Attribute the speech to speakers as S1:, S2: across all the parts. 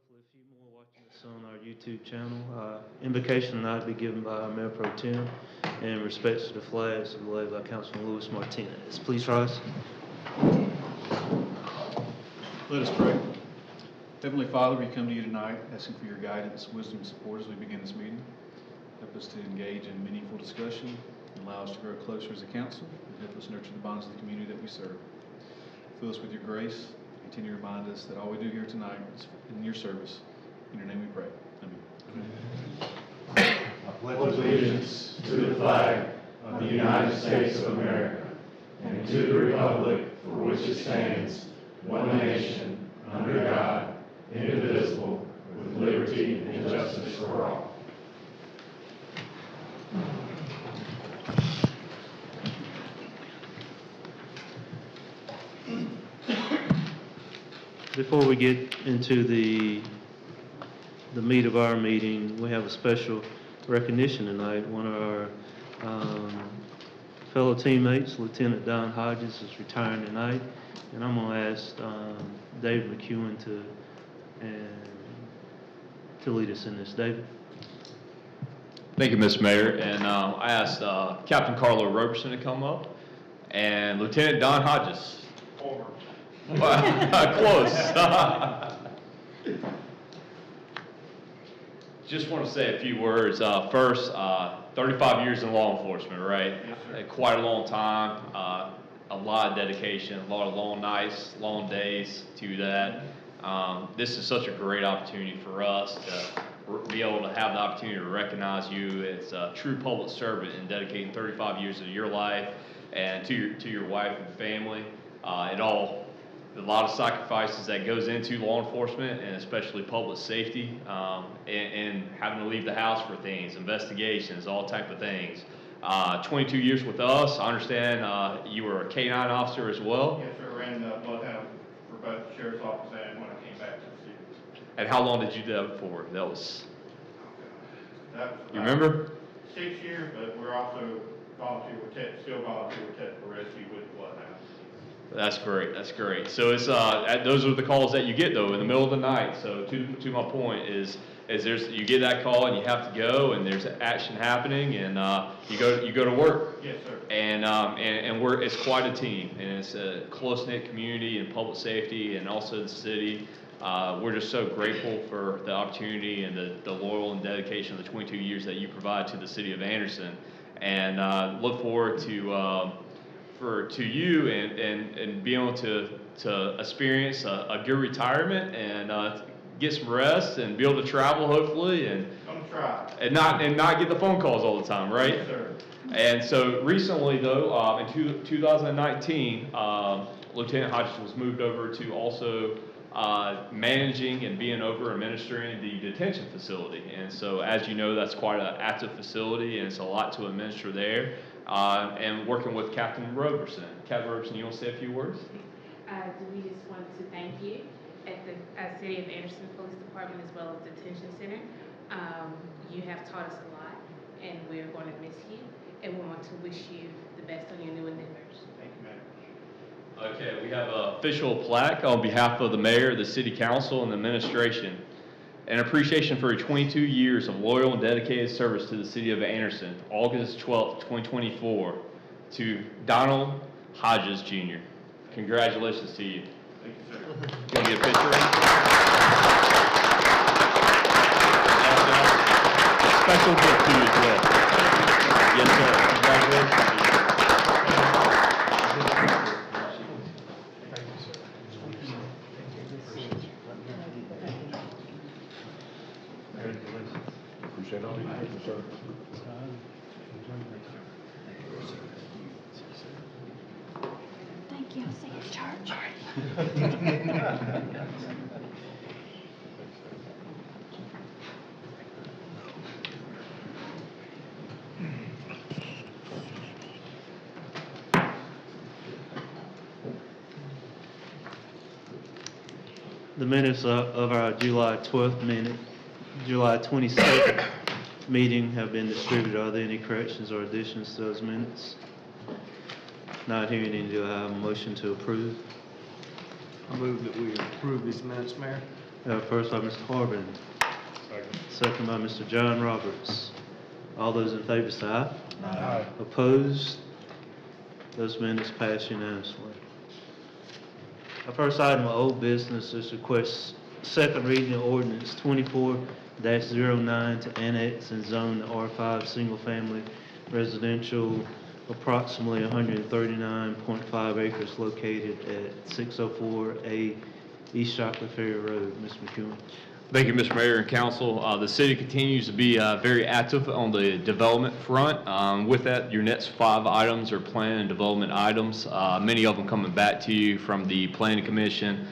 S1: hopefully a few more watching this on our YouTube channel. Invocation tonight be given by our Mayor Pro Tem in respect to the flags to be led by Councilman Luis Martinez. Please rise.
S2: Let us pray. Heavenly Father, we come to you tonight asking for your guidance, wisdom, and support as we begin this meeting. Help us to engage in meaningful discussion and allow us to grow closer as a council and help us nurture the bonds of the community that we serve. Fill us with your grace. Continue to remind us that all we do here tonight is in your service. In your name we pray. Amen.
S3: I pledge allegiance to the flag of the United States of America and to the republic for which it stands, one nation, under God, indivisible, with liberty and justice for all.
S1: Before we get into the meat of our meeting, we have a special recognition tonight. One of our fellow teammates, Lieutenant Don Hodges, is retiring tonight, and I'm going to ask David McEwen to lead us in this. David.
S4: Thank you, Mr. Mayor. And I asked Captain Carlo Roberson to come up and Lieutenant Don Hodges. Over. Close. Just want to say a few words. First, 35 years in law enforcement, right?
S3: Yes, sir.
S4: Quite a long time. A lot of dedication, a lot of long nights, long days to that. This is such a great opportunity for us to be able to have the opportunity to recognize you as a true public servant and dedicating 35 years of your life and to your wife and family. A lot of sacrifices that goes into law enforcement and especially public safety, and having to leave the house for things, investigations, all type of things. 22 years with us. I understand you were a K-9 officer as well.
S3: Yes, sir. Ran Bloodhound for both the sheriff's office and when I came back to the city.
S4: And how long did you do that for? That was
S3: That was
S4: you remember?
S3: 6 years, but we're also still volunteer with Technical Rescue with Bloodhound.
S4: That's great. That's great. So it's those are the calls that you get though in the middle of the night. So to my point is you get that call and you have to go and there's action happening and you go to work.
S3: Yes, sir.
S4: And it's quite a team and it's a close knit community and public safety and also the city. We're just so grateful for the opportunity and the loyal and dedication of the 22 years that you provide to the city of Anderson, and look forward to you and being able to experience a good retirement and get some rest and be able to travel hopefully and not get the phone calls all the time, right?
S3: Yes, sir.
S4: And so recently though, in 2019, Lieutenant Hodges was moved over to also managing and being over administering the detention facility. And so as you know, that's quite an active facility and it's a lot to administer there. And working with Captain Roberson. Captain Roberson, you want to say a few words?
S5: We just wanted to thank you at the City of Anderson Police Department as well as Detention Center. You have taught us a lot and we're going to miss you and we want to wish you the best on your new endeavors.
S3: Thank you, Mayor.
S4: Okay, we have an official plaque on behalf of the mayor, the city council, and the administration. An appreciation for 22 years of loyal and dedicated service to the city of Anderson, August 12th, 2024, to Donald Hodges, Jr. Congratulations to you.
S3: Thank you, sir.
S4: Gonna get a picture? Special gift to you as well. Yes, sir. Congratulations to you.
S3: Appreciate all you do, sir.
S6: Thank you. I'll see you in church.
S1: The minutes of our July 12th July 22nd meeting have been distributed. Are there any corrections or additions to those minutes? Not hearing any, do I have a motion to approve?
S7: I move that we approve these minutes, Mayor.
S1: First by Mr. Harbin, second by Mr. John Roberts. All those in favor say aye.
S3: Aye.
S1: Opposed? Those minutes pass unanimously. Our first item of old business is request second reading of ordinance 24-09 to annex and zone the R5 single-family residential approximately 139.5 acres located at 604A East Shockley Ferry Road. Mr. McEwen.
S4: Thank you, Mr. Mayor and Council. The city continues to be very active on the development front. With that, your next 5 items are plan and development items. Many of them coming back to you from the Planning Commission.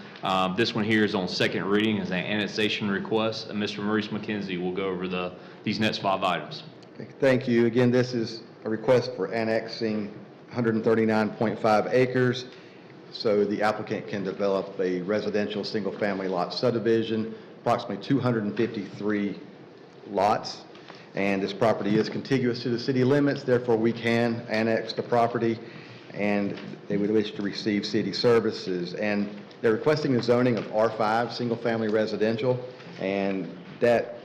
S4: This one here is on second reading as an annexation request. And Mr. Maurice McKenzie will go over these next 5 items.
S6: Okay, thank you. Again, this is a request for annexing 139.5 acres so the applicant can develop a residential single-family lot subdivision, approximately 253 lots. And this property is contiguous to the city limits, therefore we can annex the property and they would wish to receive city services. And they're requesting the zoning of R5, single-family residential, and that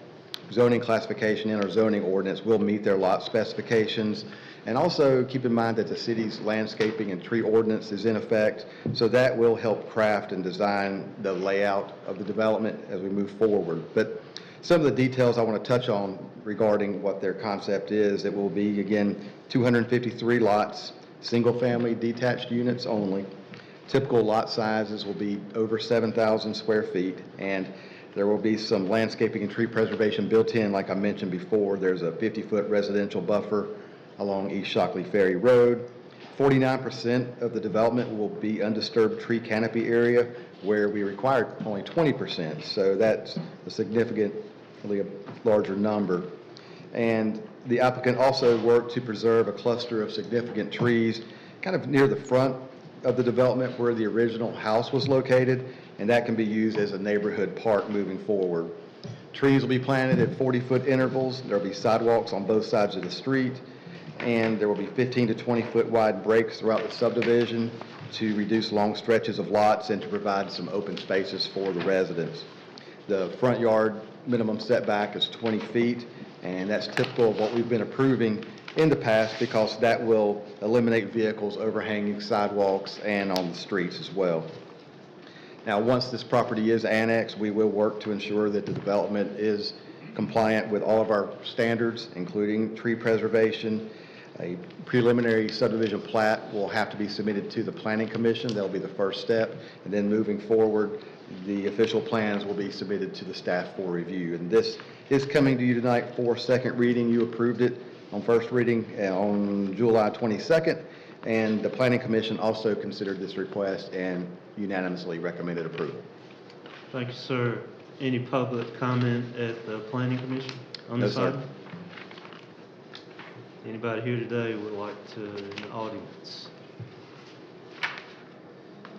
S6: zoning classification in our zoning ordinance will meet their lot specifications. And also keep in mind that the city's landscaping and tree ordinance is in effect, so that will help craft and design the layout of the development as we move forward. But some of the details I want to touch on regarding what their concept is, it will be, again, 253 lots, single-family detached units only. Typical lot sizes will be over 7,000 square feet, and there will be some landscaping and tree preservation built in. Like I mentioned before, there's a 50-foot residential buffer along East Shockley Ferry Road. 49% of the development will be undisturbed tree canopy area, where we require only 20%, so that's a significantly larger number. And the applicant also worked to preserve a cluster of significant trees kind of near the front of the development where the original house was located, and that can be used as a neighborhood park moving forward. Trees will be planted at 40-foot intervals. There will be sidewalks on both sides of the street, and there will be 15 to 20-foot wide breaks throughout the subdivision to reduce long stretches of lots and to provide some open spaces for the residents. The front yard minimum setback is 20 feet, and that's typical of what we've been approving in the past because that will eliminate vehicles overhanging sidewalks and on the streets as well. Now, once this property is annexed, we will work to ensure that the development is compliant with all of our standards, including tree preservation. A preliminary subdivision plat will have to be submitted to the Planning Commission. That'll be the first step. And then moving forward, the official plans will be submitted to the staff for review. And this is coming to you tonight for second reading. You approved it on first reading on July 22nd. And the Planning Commission also considered this request and unanimously recommended approval.
S1: Thank you, sir. Any public comment at the Planning Commission on
S6: No,
S1: this
S6: sir.
S1: item? Anybody here today would like to, in the audience?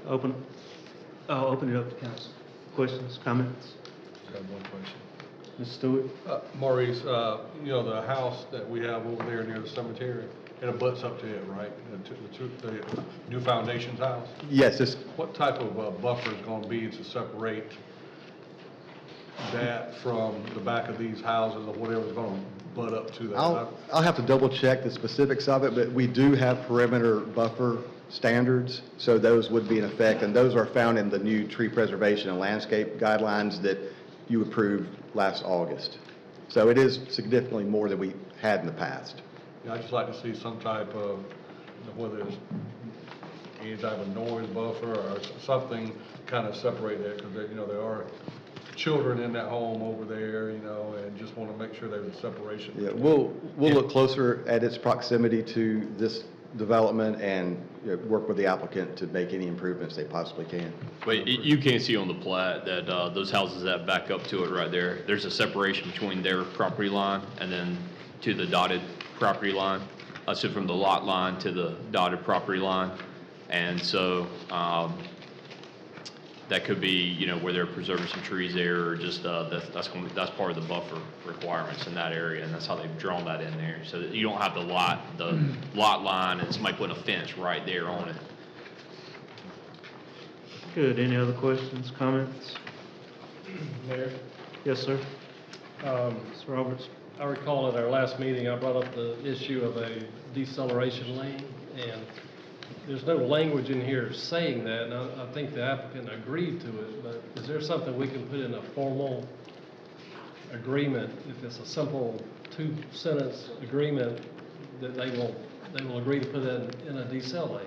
S1: I'll open it up to council. Questions, comments?
S7: I have one question.
S1: Ms. Stewart?
S7: Maurice, you know, the house that we have over there near the cemetery, it abuts up to it, right? The new foundation's house?
S6: Yes, this,
S7: What type of buffer is going to be to separate that from the back of these houses or whatever's going to butt up to that?
S6: I'll have to double check the specifics of it, but we do have perimeter buffer standards, so those would be in effect, and those are found in the new tree preservation and landscape guidelines that you approved last August. So it is significantly more than we had in the past.
S7: Yeah, I'd just like to see some type of, whether it's any type of noise buffer or something kind of separate that, because, you know, there are children in that home over there, you know, and just want to make sure there's a separation.
S6: Yeah, we'll look closer at its proximity to this development and work with the applicant to make any improvements they possibly can.
S4: But you can see on the plat that those houses that back up to it right there, there's a separation between their property line and then to the dotted property line. So from the lot line to the dotted property line. And so that could be, you know, where they're preserving some trees there, or just that's part of the buffer requirements in that area, and that's how they've drawn that in there, so that you don't have the lot line and somebody putting a fence right there on it.
S1: Good. Any other questions, comments?
S8: Mayor,
S1: Yes, sir.
S8: um,
S1: Mr. Roberts?
S8: I recall at our last meeting, I brought up the issue of a deceleration lane, and there's no language in here saying that, and I think the applicant agreed to it, but is there something we can put in a formal agreement, if it's a simple two-sentence agreement, that they will agree to put that in a decel lane?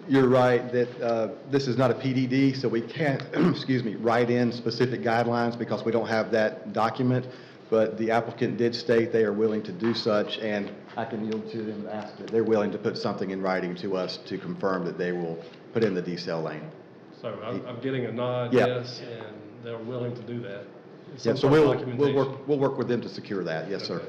S6: You're right that this is not a PDD, so we can't, excuse me, write in specific guidelines because we don't have that document. But the applicant did state they are willing to do such, and I can yield to them and ask that they're willing to put something in writing to us to confirm that they will put in the decel lane.
S8: So I'm getting a nod,
S6: Yeah.
S8: yes, and they're willing to do that.
S6: Yeah,
S8: Some
S6: so
S8: sort of
S6: we'll
S8: documentation.
S6: work with them to secure that, yes, sir.
S8: Okay.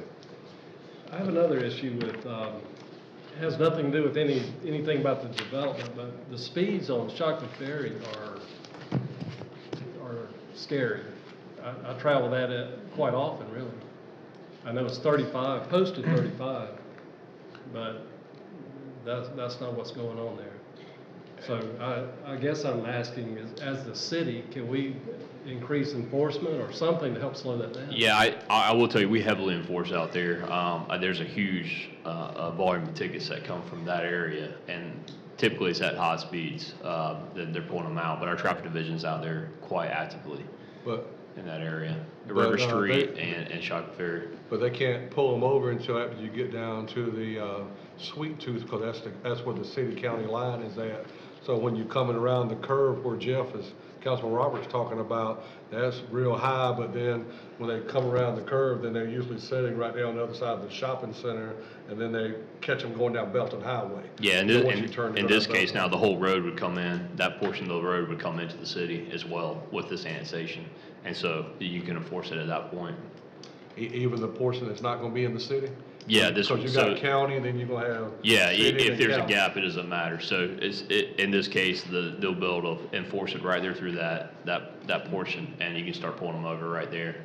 S8: I have another issue with, it has nothing to do with anything about the development, but the speeds on Shockley Ferry are scary. I travel that quite often, really. I know it's 35, posted 35, but that's not what's going on there. So I guess I'm asking, as the city, can we increase enforcement or something to help slow that down?
S4: Yeah, I will tell you, we heavily enforce out there. There's a huge volume of tickets that come from that area, and typically it's at high speeds that they're pulling them out, but our traffic division's out there quite actively
S7: But,
S4: in that area.
S7: But,
S4: River
S7: they-
S4: Street and Shockley Ferry.
S7: but they can't pull them over until after you get down to the Sweet Tooth, because that's where the city-county line is at. So when you're coming around the curve where Councilman Roberts talking about, that's real high, but then when they come around the curve, then they're usually sitting right there on the other side of the shopping center, and then they catch them going down Belton Highway.
S4: Yeah,
S7: So once you turn to
S4: in
S7: go
S4: this
S7: down
S4: case now,
S7: Belton-
S4: the whole road would come in, that portion of the road would come into the city as well with this annexation. And so you can enforce it at that point.
S7: Even the portion that's not gonna be in the city?
S4: Yeah, this
S7: Because you
S4: so-
S7: got county, and then you're gonna have.
S4: Yeah,
S7: city
S4: if
S7: and
S4: there's a
S7: county.
S4: gap, it doesn't matter. So in this case, they'll be able to enforce it right there through that portion, and you can start pulling them over right there.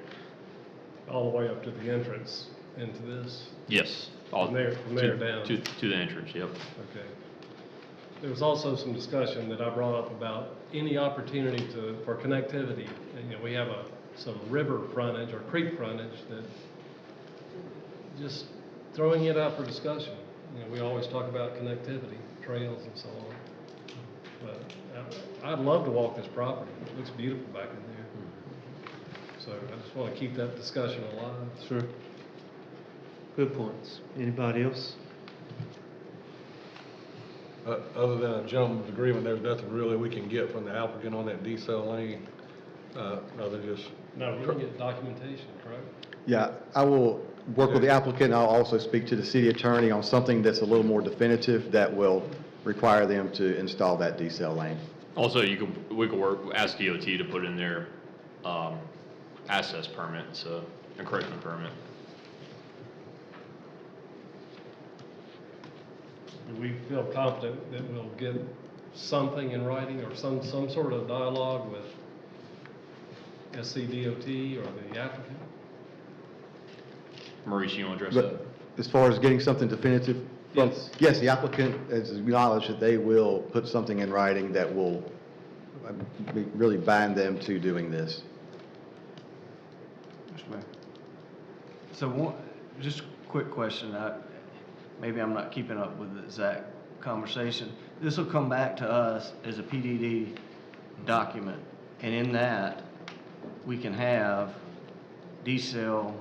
S8: All the way up to the entrance into this?
S4: Yes.
S8: From there down.
S4: To the entrance, yep.
S8: Okay. There was also some discussion that I brought up about any opportunity for connectivity. And, you know, we have some river frontage or creek frontage that just throwing it out for discussion. You know, we always talk about connectivity, trails and so on. But I'd love to walk this property. It looks beautiful back in there. So I just want to keep that discussion alive.
S1: Sure. Good points. Anybody else?
S7: Other than a gentleman's agreement, there's nothing really we can get from the applicant on that decel lane, other than just.
S8: No, we can get documentation, correct?
S6: Yeah, I will work with the applicant. I'll also speak to the city attorney on something that's a little more definitive that will require them to install that decel lane.
S4: Also, we could ask DOT to put in their access permit, so encroachment permit.
S8: Do we feel confident that we'll get something in writing or some sort of dialogue with SCDOT or the applicant?
S4: Maurice, you want to address
S6: But
S4: that?
S6: as far as getting something definitive,
S8: Yes.
S6: yes, the applicant has acknowledged that they will put something in writing that will really bind them to doing this.
S9: Mr. Mayor. So just a quick question. Maybe I'm not keeping up with the exact conversation. This will come back to us as a PDD document, and in that, we can have decel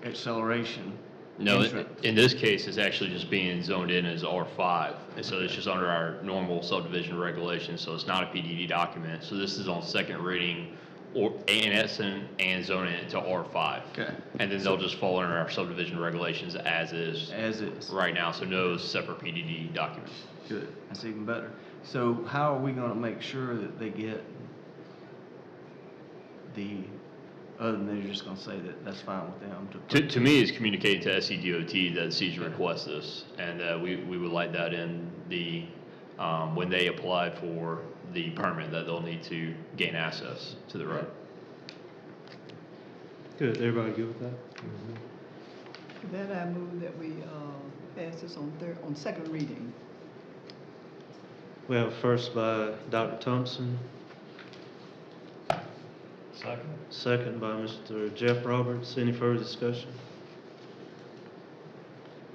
S9: acceleration.
S4: No,
S9: entrance.
S4: in this case, it's actually just being zoned in as R5, and so it's just under our normal subdivision regulations, so it's not a PDD document. So this is on second reading, or annexing and zoning it to R5.
S9: Okay.
S4: And then they'll just fall under our subdivision regulations as is
S9: As is.
S4: right now, so no separate PDD documents.
S9: Good. That's even better. So how are we gonna make sure that they get other than they're just gonna say that that's fine with them to.
S4: To me, it's communicating to SCDOT that CEDS requests this, and we would like that in when they apply for the permit, that they'll need to gain access to the road.
S1: Good. Everybody good with that?
S10: Then I move that we pass this on second reading.
S1: We have a first by Dr. Thompson.
S3: Second.
S1: Second by Mr. Jeff Roberts. Any further discussion?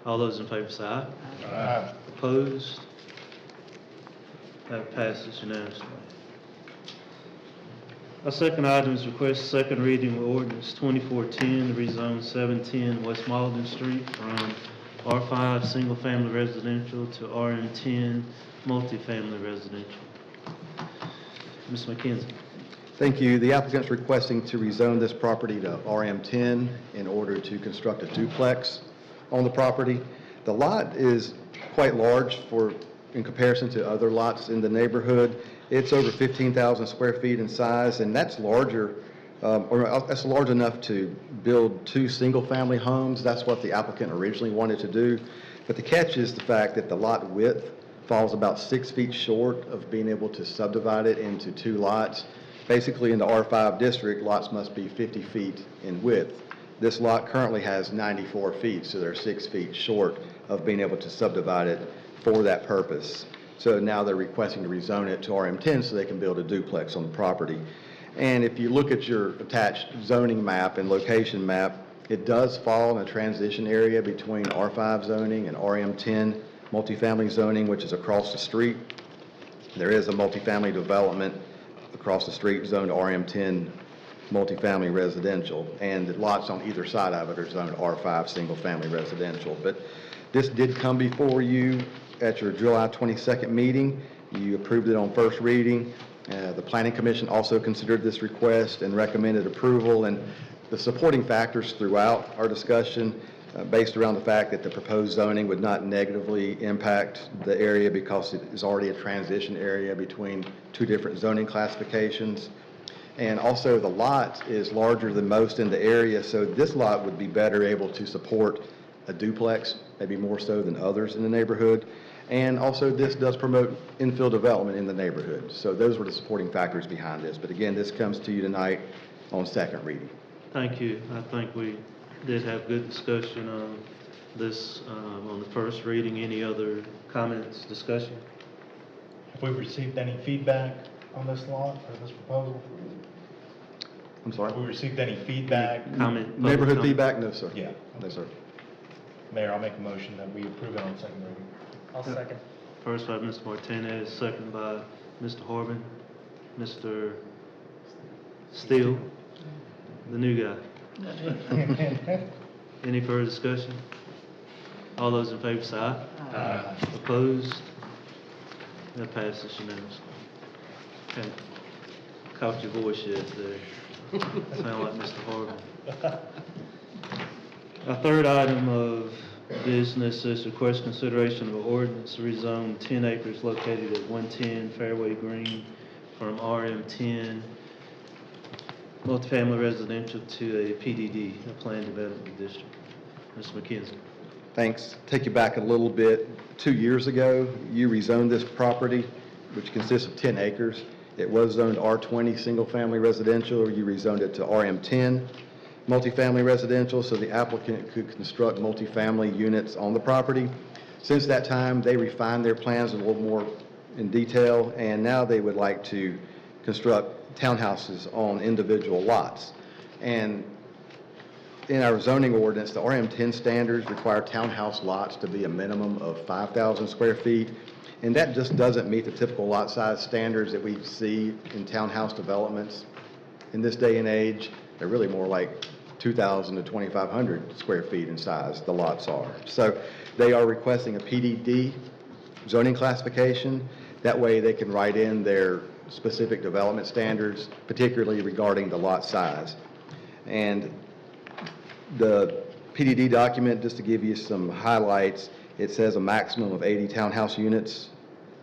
S1: All those in favor say aye.
S3: Aye.
S1: Opposed? That passes unanimously. Our second item is request second reading of ordinance 2410 to rezone 710 West Malden Street from R5 Single Family Residential to RM10 Multifamily Residential. Ms. McKenzie.
S6: Thank you. The applicant's requesting to rezone this property to RM10 in order to construct a duplex on the property. The lot is quite large in comparison to other lots in the neighborhood. It's over 15,000 square feet in size, and that's larger, that's large enough to build 2 single-family homes. That's what the applicant originally wanted to do. But the catch is the fact that the lot width falls about 6 feet short of being able to subdivide it into 2 lots. Basically, in the R5 district, lots must be 50 feet in width. This lot currently has 94 feet, so they're 6 feet short of being able to subdivide it for that purpose. So now they're requesting to rezone it to RM10 so they can build a duplex on the property. And if you look at your attached zoning map and location map, it does fall in a transition area between R5 zoning and RM10 multifamily zoning, which is across the street. There is a multifamily development across the street zoned RM10 multifamily residential, and the lots on either side of it are zoned R5 single-family residential. But this did come before you at your July 22nd meeting. You approved it on first reading. The Planning Commission also considered this request and recommended approval, and the supporting factors throughout our discussion based around the fact that the proposed zoning would not negatively impact the area because it is already a transition area between 2 different zoning classifications. And also the lot is larger than most in the area, so this lot would be better able to support a duplex, maybe more so than others in the neighborhood. And also this does promote infill development in the neighborhood. So those were the supporting factors behind this. But again, this comes to you tonight on second reading.
S1: Thank you. I think we did have good discussion on this on the first reading. Any other comments, discussion?
S3: Have we received any feedback on this lot or this proposal?
S6: I'm sorry?
S3: Have we received any feedback?
S1: Comment? public
S6: Neighborhood
S1: comment?
S6: feedback? No, sir.
S3: Yeah.
S6: No, sir.
S3: Mayor, I'll make a motion that we approve it on second reading.
S11: I'll second.
S1: First by Mr. Martinez, second by Mr. Horban. Mr. Steele, the new guy. Any further discussion? All those in favor say aye.
S3: Aye.
S1: Opposed? That passes unanimously. Okay. Caught your voice yet there. Sound like Mr. Horban. Our third item of business is request consideration of an ordinance to rezone 10 acres located at 110 Fairway Green from RM10 multifamily residential to a PDD, a Planned Development District. Mr. McKenzie.
S6: Thanks. Take you back a little bit. 2 years ago, you rezoned this property, which consists of 10 acres. It was zoned R20 single-family residential. You rezoned it to RM10 multifamily residential, so the applicant could construct multifamily units on the property. Since that time, they refined their plans a little more in detail, and now they would like to construct townhouses on individual lots. And in our zoning ordinance, the RM10 standards require townhouse lots to be a minimum of 5,000 square feet, and that just doesn't meet the typical lot size standards that we see in townhouse developments. In this day and age, they're really more like 2,000 to 2,500 square feet in size, the lots are. So they are requesting a PDD zoning classification. That way they can write in their specific development standards, particularly regarding the lot size. And the PDD document, just to give you some highlights, it says a maximum of 80 townhouse units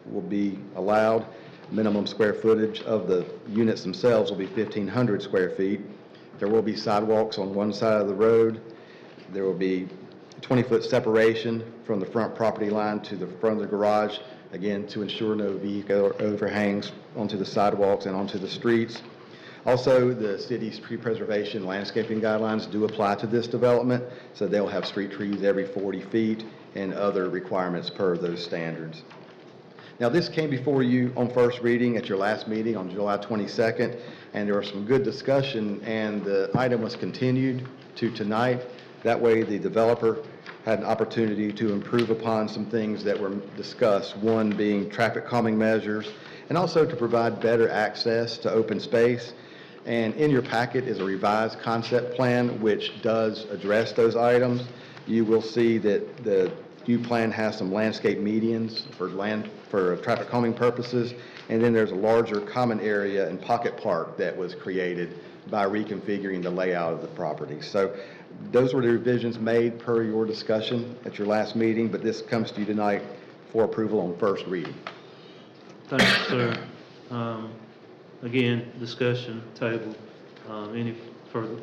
S6: will be allowed. Minimum square footage of the units themselves will be 1,500 square feet. There will be sidewalks on one side of the road. There will be 20-foot separation from the front property line to the front of the garage, again, to ensure no vehicle overhangs onto the sidewalks and onto the streets. Also, the city's tree preservation landscaping guidelines do apply to this development, so they'll have street trees every 40 feet and other requirements per those standards. Now, this came before you on first reading at your last meeting on July 22nd, and there was some good discussion, and the item was continued to tonight. That way, the developer had an opportunity to improve upon some things that were discussed, one being traffic calming measures, and also to provide better access to open space. And in your packet is a revised concept plan which does address those items. You will see that the new plan has some landscape medians for traffic calming purposes, and then there's a larger common area and pocket park that was created by reconfiguring the layout of the property. So those were the revisions made per your discussion at your last meeting, but this comes to you tonight for approval on first reading.
S1: Thank you, sir. Again, discussion table. Any further?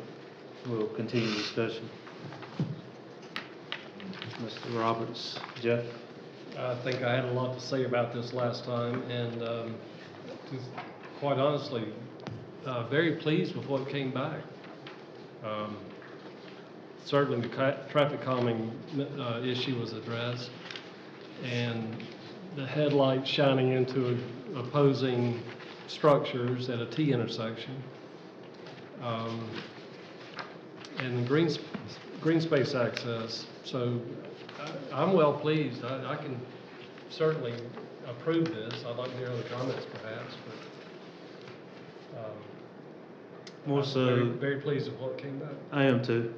S1: We'll continue discussion. Mr. Roberts, Jeff?
S8: I think I had a lot to say about this last time, and quite honestly, very pleased with what came back. Certainly, the traffic calming issue was addressed, and the headlights shining into opposing structures at a T intersection, and the green space access. So I'm well pleased. I can certainly approve this. I'd like to hear other comments perhaps, but
S1: More
S8: I'm
S1: so,
S8: very, very pleased with what came back.
S1: I am too.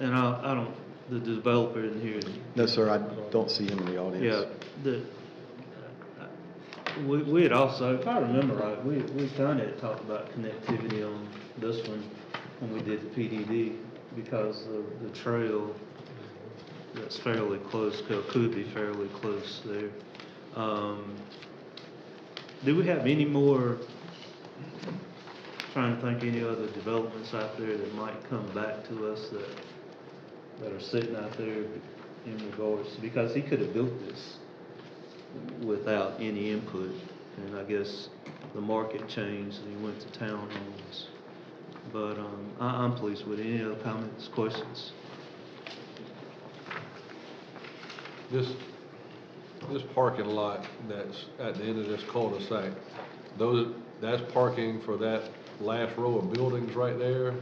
S1: And I don't, the developer in here.
S6: No, sir, I don't see him in the audience.
S1: Yeah, we had also, if I remember right, we kind of talked about connectivity on this one when we did the PDD because of the trail that's fairly close, could be fairly close there. Do we have any more, trying to think any other developments out there that might come back to us that are sitting out there in regards, because he could have built this without any input, and I guess the market changed and he went to townhomes. But I'm pleased with it. Any other comments, questions?
S7: This parking lot that's at the end of this cul-de-sac, that's parking for that last row of buildings right there,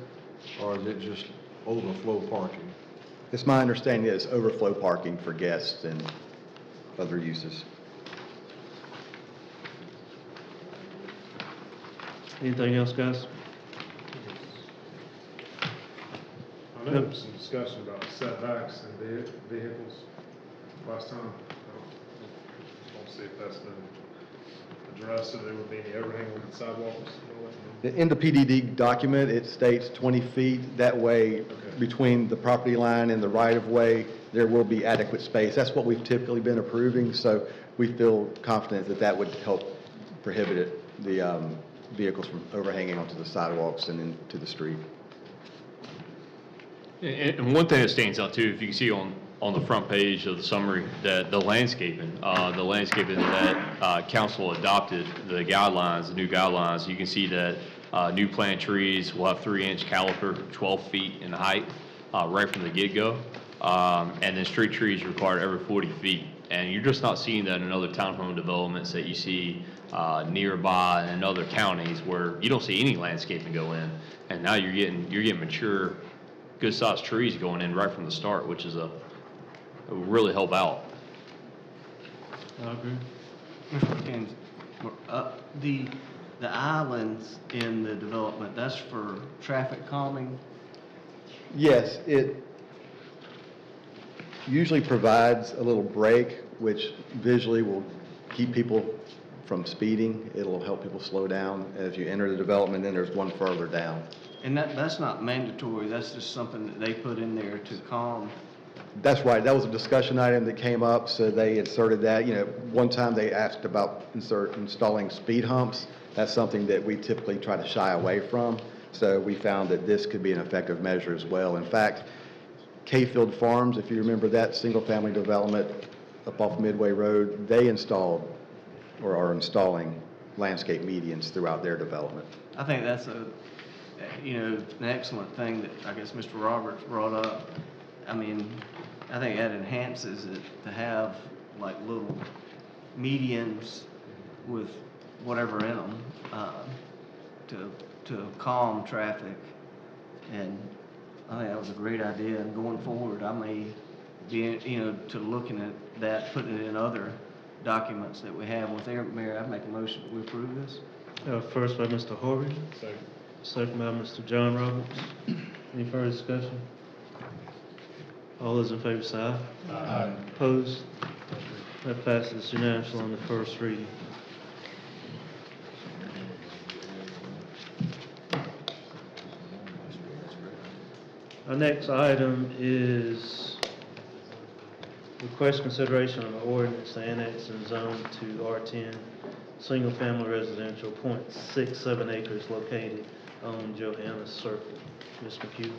S7: or is it just overflow parking?
S6: It's my understanding that it's overflow parking for guests and other uses.
S1: Anything else, guys?
S3: I know there was some discussion about setbacks and vehicles last time. I don't see if that's been addressed, if there would be any overhang on the sidewalks.
S6: In the PDD document, it states 20 feet. That way,
S3: Okay.
S6: between the property line and the right-of-way, there will be adequate space. That's what we've typically been approving, so we feel confident that that would help prohibit the vehicles from overhanging onto the sidewalks and into the street.
S4: And one thing that stands out too, if you can see on the front page of the summary, that the landscaping that council adopted, the new guidelines, you can see that new plant trees will have 3-inch caliper, 12 feet in height, right from the get-go. And then street trees required every 40 feet. And you're just not seeing that in other townhome developments that you see nearby in other counties where you don't see any landscaping go in. And now you're getting mature, good-sized trees going in right from the start, which is it will really help out.
S1: I agree.
S9: Mr. McKenzie, the islands in the development, that's for traffic calming?
S6: Yes, it usually provides a little break, which visually will keep people from speeding. It'll help people slow down as you enter the development, then there's one further down.
S9: And that's not mandatory, that's just something that they put in there to calm?
S6: That's right, that was a discussion item that came up, so they inserted that. You know, one time they asked about installing speed humps. That's something that we typically try to shy away from, so we found that this could be an effective measure as well. In fact, Kayfield Farms, if you remember that single-family development up off Midway Road, they installed or are installing landscape medians throughout their development.
S9: I think that's an excellent thing that I guess Mr. Roberts brought up. I mean, I think that enhances it to have like little medians with whatever in them, to calm traffic. And I think that was a great idea, and going forward, I may be, to looking at that, putting it in other documents that we have with there. Mayor, I'd make a motion that we approve this.
S1: First by Mr. Horby,
S7: Second.
S1: second by Mr. John Roberts. Any further discussion? All those in favor say aye.
S3: Aye.
S1: Opposed? That passes unanimously on the first reading. Our next item is request consideration of an ordinance to annex and zone to R10, single-family residential, .67 acres located on Johannes Circle. Ms. McHugh.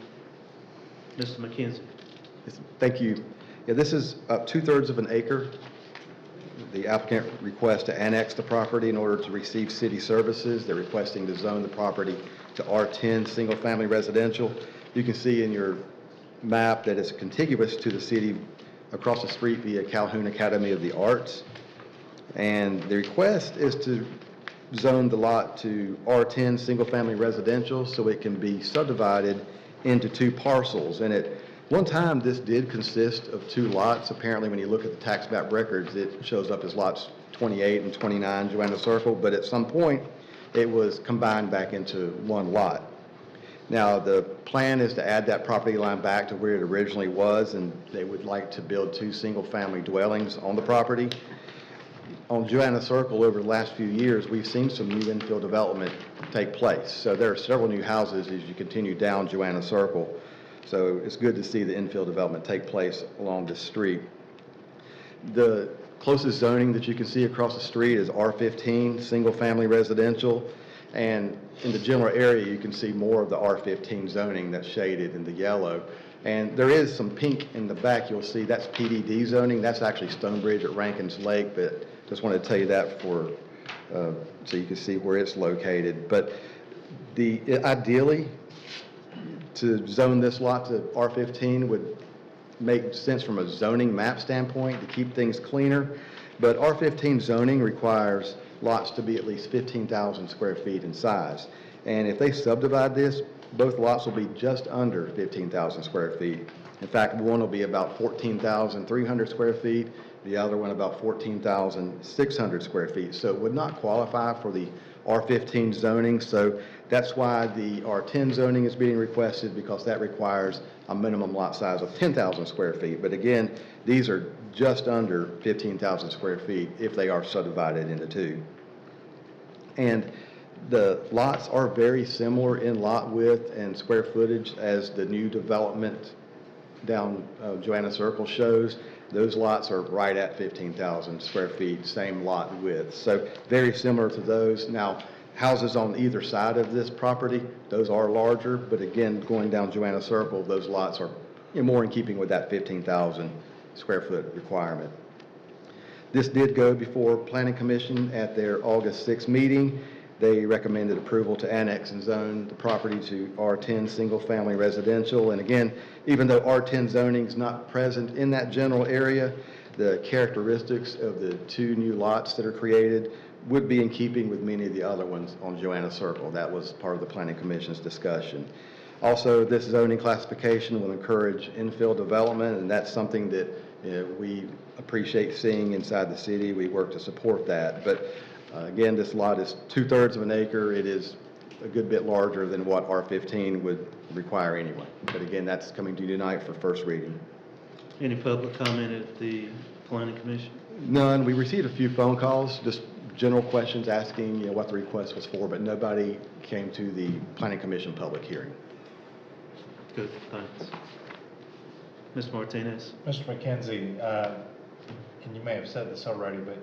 S1: Mr. McKenzie.
S6: Yes, thank you. Yeah, this is 2/3 of an acre. The applicant requests to annex the property in order to receive city services. They're requesting to zone the property to R10, single-family residential. You can see in your map that it's contiguous to the city across the street via Calhoun Academy of the Arts. And the request is to zone the lot to R10, single-family residential, so it can be subdivided into 2 parcels. And at one time, this did consist of 2 lots. Apparently, when you look at the tax map records, it shows up as lots 28 and 29, Johannes Circle, but at some point, it was combined back into 1 lot. Now, the plan is to add that property line back to where it originally was, and they would like to build 2 single-family dwellings on the property. On Johannes Circle, over the last few years, we've seen some new infill development take place. So there are several new houses as you continue down Johannes Circle. So it's good to see the infill development take place along this street. The closest zoning that you can see across the street is R15, single-family residential. And in the general area, you can see more of the R15 zoning that's shaded in the yellow. And there is some pink in the back. You'll see that's PDD zoning. That's actually Stonebridge at Rankin's Lake, but just wanted to tell you that so you can see where it's located. But ideally, to zone this lot to R15 would make sense from a zoning map standpoint to keep things cleaner. But R15 zoning requires lots to be at least 15,000 square feet in size. And if they subdivide this, both lots will be just under 15,000 square feet. In fact, one will be about 14,300 square feet, the other one about 14,600 square feet. So it would not qualify for the R15 zoning. So that's why the R10 zoning is being requested, because that requires a minimum lot size of 10,000 square feet. But again, these are just under 15,000 square feet if they are subdivided into 2. And the lots are very similar in lot width and square footage as the new development down Johannes Circle shows. Those lots are right at 15,000 square feet, same lot width. So very similar to those. Now, houses on either side of this property, those are larger, but again, going down Johannes Circle, those lots are more in keeping with that 15,000 square foot requirement. This did go before Planning Commission at their August 6th meeting. They recommended approval to annex and zone the property to R10 single-family residential. And again, even though R10 zoning is not present in that general area, the characteristics of the 2 new lots that are created would be in keeping with many of the other ones on Johannes Circle. That was part of the Planning Commission's discussion. Also, this zoning classification will encourage infill development, and that's something that we appreciate seeing inside the city. We work to support that. But again, this lot is 2/3 of an acre. It is a good bit larger than what R15 would require anyway. But again, that's coming to you tonight for first reading.
S1: Any public comment at the Planning Commission?
S6: None. We received a few phone calls, just general questions asking what the request was for, but nobody came to the Planning Commission public hearing.
S1: Good, thanks. Mr. Martinez?
S3: Mr. McKenzie, and you may have said this already, but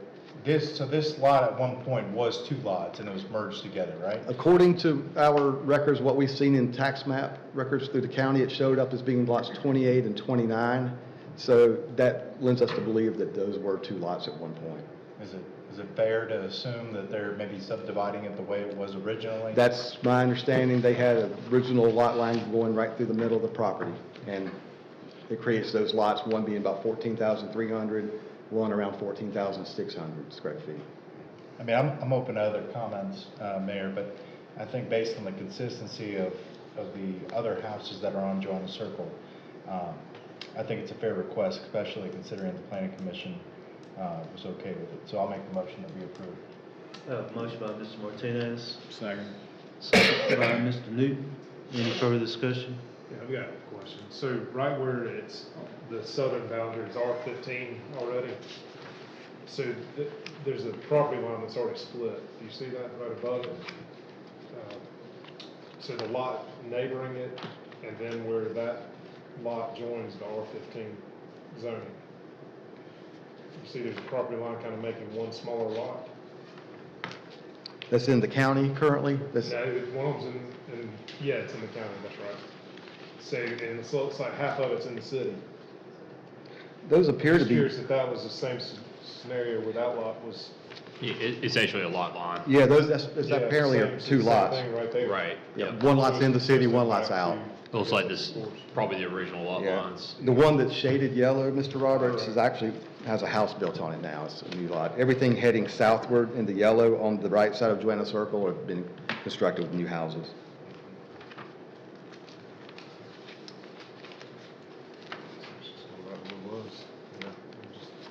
S3: this lot at one point was 2 lots and it was merged together, right?
S6: According to our records, what we've seen in tax map records through the county, it showed up as being lots 28 and 29. So that lends us to believe that those were 2 lots at one point.
S3: Is it fair to assume that they're maybe subdividing it the way it was originally?
S6: That's my understanding. They had an original lot line going right through the middle of the property. And it creates those lots, one being about 14,300, run around 14,600 square feet.
S3: I mean, I'm open to other comments, Mayor, but I think based on the consistency of the other houses that are on Joanna Circle, I think it's a fair request, especially considering the planning commission was okay with it. So I'll make the motion that we approve.
S1: Motion by Mr. Martinez,
S2: Second.
S1: second by Mr. Newton. Any further discussion?
S11: Yeah, I've got a question. So right where it's, the southern boundary is R15 already. So there's a property line that's already split. Do you see that right above it? So the lot neighboring it, and then where that lot joins the R15 zoning. You see there's a property line kind of making one smaller lot?
S6: That's in the county currently? That's-
S11: No, one of them's yeah, it's in the county, that's right. So, and it looks like half of it's in the city.
S6: Those appear to
S11: Just
S6: be,
S11: curious if that was the same scenario where that lot was.
S4: It's actually a lot line.
S6: yeah, that's
S11: Yeah,
S6: apparently
S11: same-
S6: are
S11: it's
S6: two
S11: the same
S6: lots.
S11: thing right there.
S4: Right.
S6: Yeah,
S4: Yep.
S6: one lot's in the city, one lot's
S11: Back
S6: out.
S11: to-
S4: Looks like this, probably the original lot
S6: Yeah.
S4: lines.
S6: The one that's shaded yellow, Mr. Roberts, is actually, has a house built on it now. It's a new lot. Everything heading southward in the yellow on the right side of Joanna Circle have been constructed with new houses.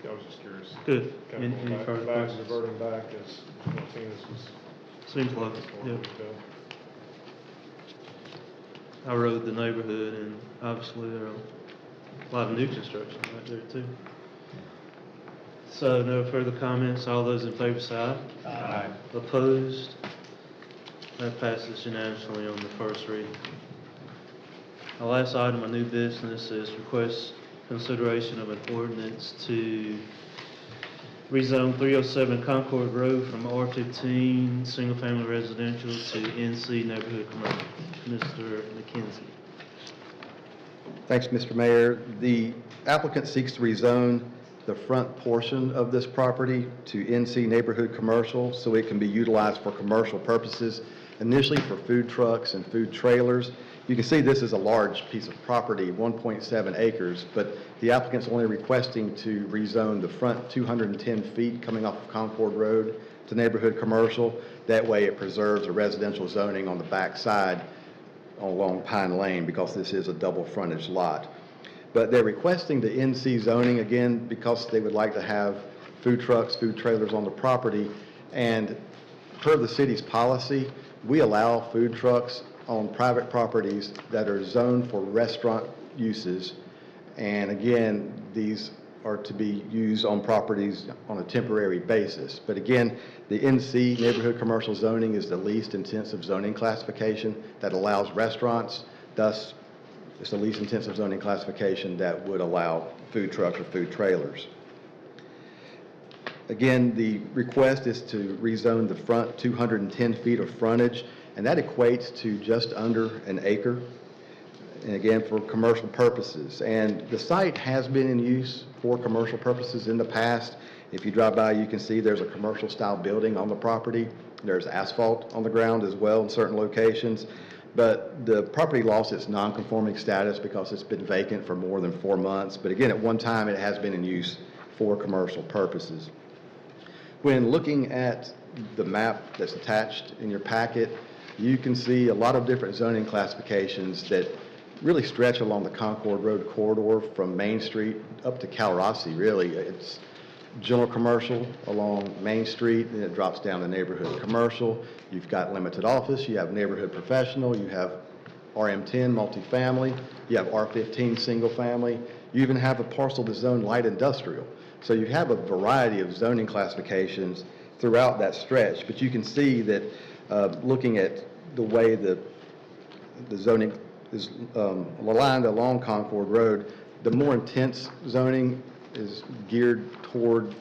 S11: I was just curious.
S1: Good.
S11: Kind
S1: Any
S11: of going
S1: further
S11: back,
S1: questions?
S11: reverting back as Martinez was.
S1: Seems like it, yeah. I rode the neighborhood, and obviously there are a lot of new construction right there too. So no further comments. All those in favor say aye.
S3: Aye.
S1: Opposed? That passes unanimously on the first reading. Our last item of new business is request consideration of an ordinance to rezone 307 Concord Road from R15 Single Family Residential to NC Neighborhood Commercial. Mr. McKenzie.
S6: Thanks, Mr. Mayor. The applicant seeks to rezone the front portion of this property to NC Neighborhood Commercial so it can be utilized for commercial purposes, initially for food trucks and food trailers. You can see this is a large piece of property, 1.7 acres, but the applicant's only requesting to rezone the front 210 feet coming off of Concord Road to neighborhood commercial. That way it preserves a residential zoning on the back side along Pine Lane because this is a double frontage lot. But they're requesting the NC zoning again because they would like to have food trucks, food trailers on the property. And per the city's policy, we allow food trucks on private properties that are zoned for restaurant uses. And again, these are to be used on properties on a temporary basis. But again, the NC neighborhood commercial zoning is the least intensive zoning classification that allows restaurants. Thus, it's the least intensive zoning classification that would allow food trucks or food trailers. Again, the request is to rezone the front 210 feet of frontage, and that equates to just under an acre. And again, for commercial purposes. And the site has been in use for commercial purposes in the past. If you drive by, you can see there's a commercial style building on the property. There's asphalt on the ground as well in certain locations. But the property lost its non-conforming status because it's been vacant for more than 4 months. But again, at one time, it has been in use for commercial purposes. When looking at the map that's attached in your packet, you can see a lot of different zoning classifications that really stretch along the Concord Road corridor from Main Street up to Calrossie, really. It's general commercial along Main Street, and it drops down to neighborhood commercial. You've got limited office, you have neighborhood professional, you have RM10 multifamily, you have R15 single family, you even have a parcel that's zoned light industrial. So you have a variety of zoning classifications throughout that stretch, but you can see that looking at the way the zoning is aligned along Concord Road, the more intense zoning is geared toward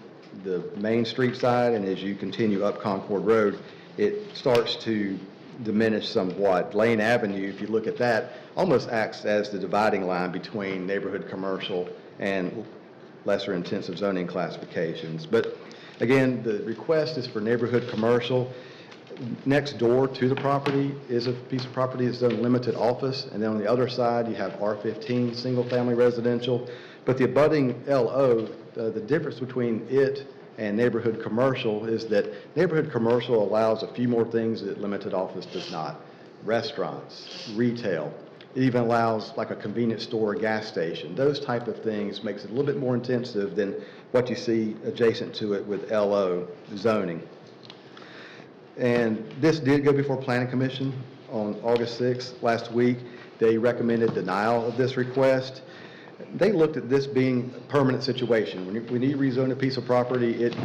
S6: the Main Street side, and as you continue up Concord Road, it starts to diminish somewhat. Lane Avenue, if you look at that, almost acts as the dividing line between neighborhood commercial and lesser intensive zoning classifications. But again, the request is for neighborhood commercial. next door to the property is a piece of property that's zoned limited office, and then on the other side, you have R15, single-family residential. But the abutting LO, the difference between it and neighborhood commercial is that neighborhood commercial allows a few more things that limited office does not. Restaurants, retail, it even allows like a convenience store, a gas station. Those type of things makes it a little bit more intensive than what you see adjacent to it with LO zoning. And this did go before Planning Commission on August 6th, last week. They recommended denial of this request. They looked at this being a permanent situation. When you rezone a piece of property, it's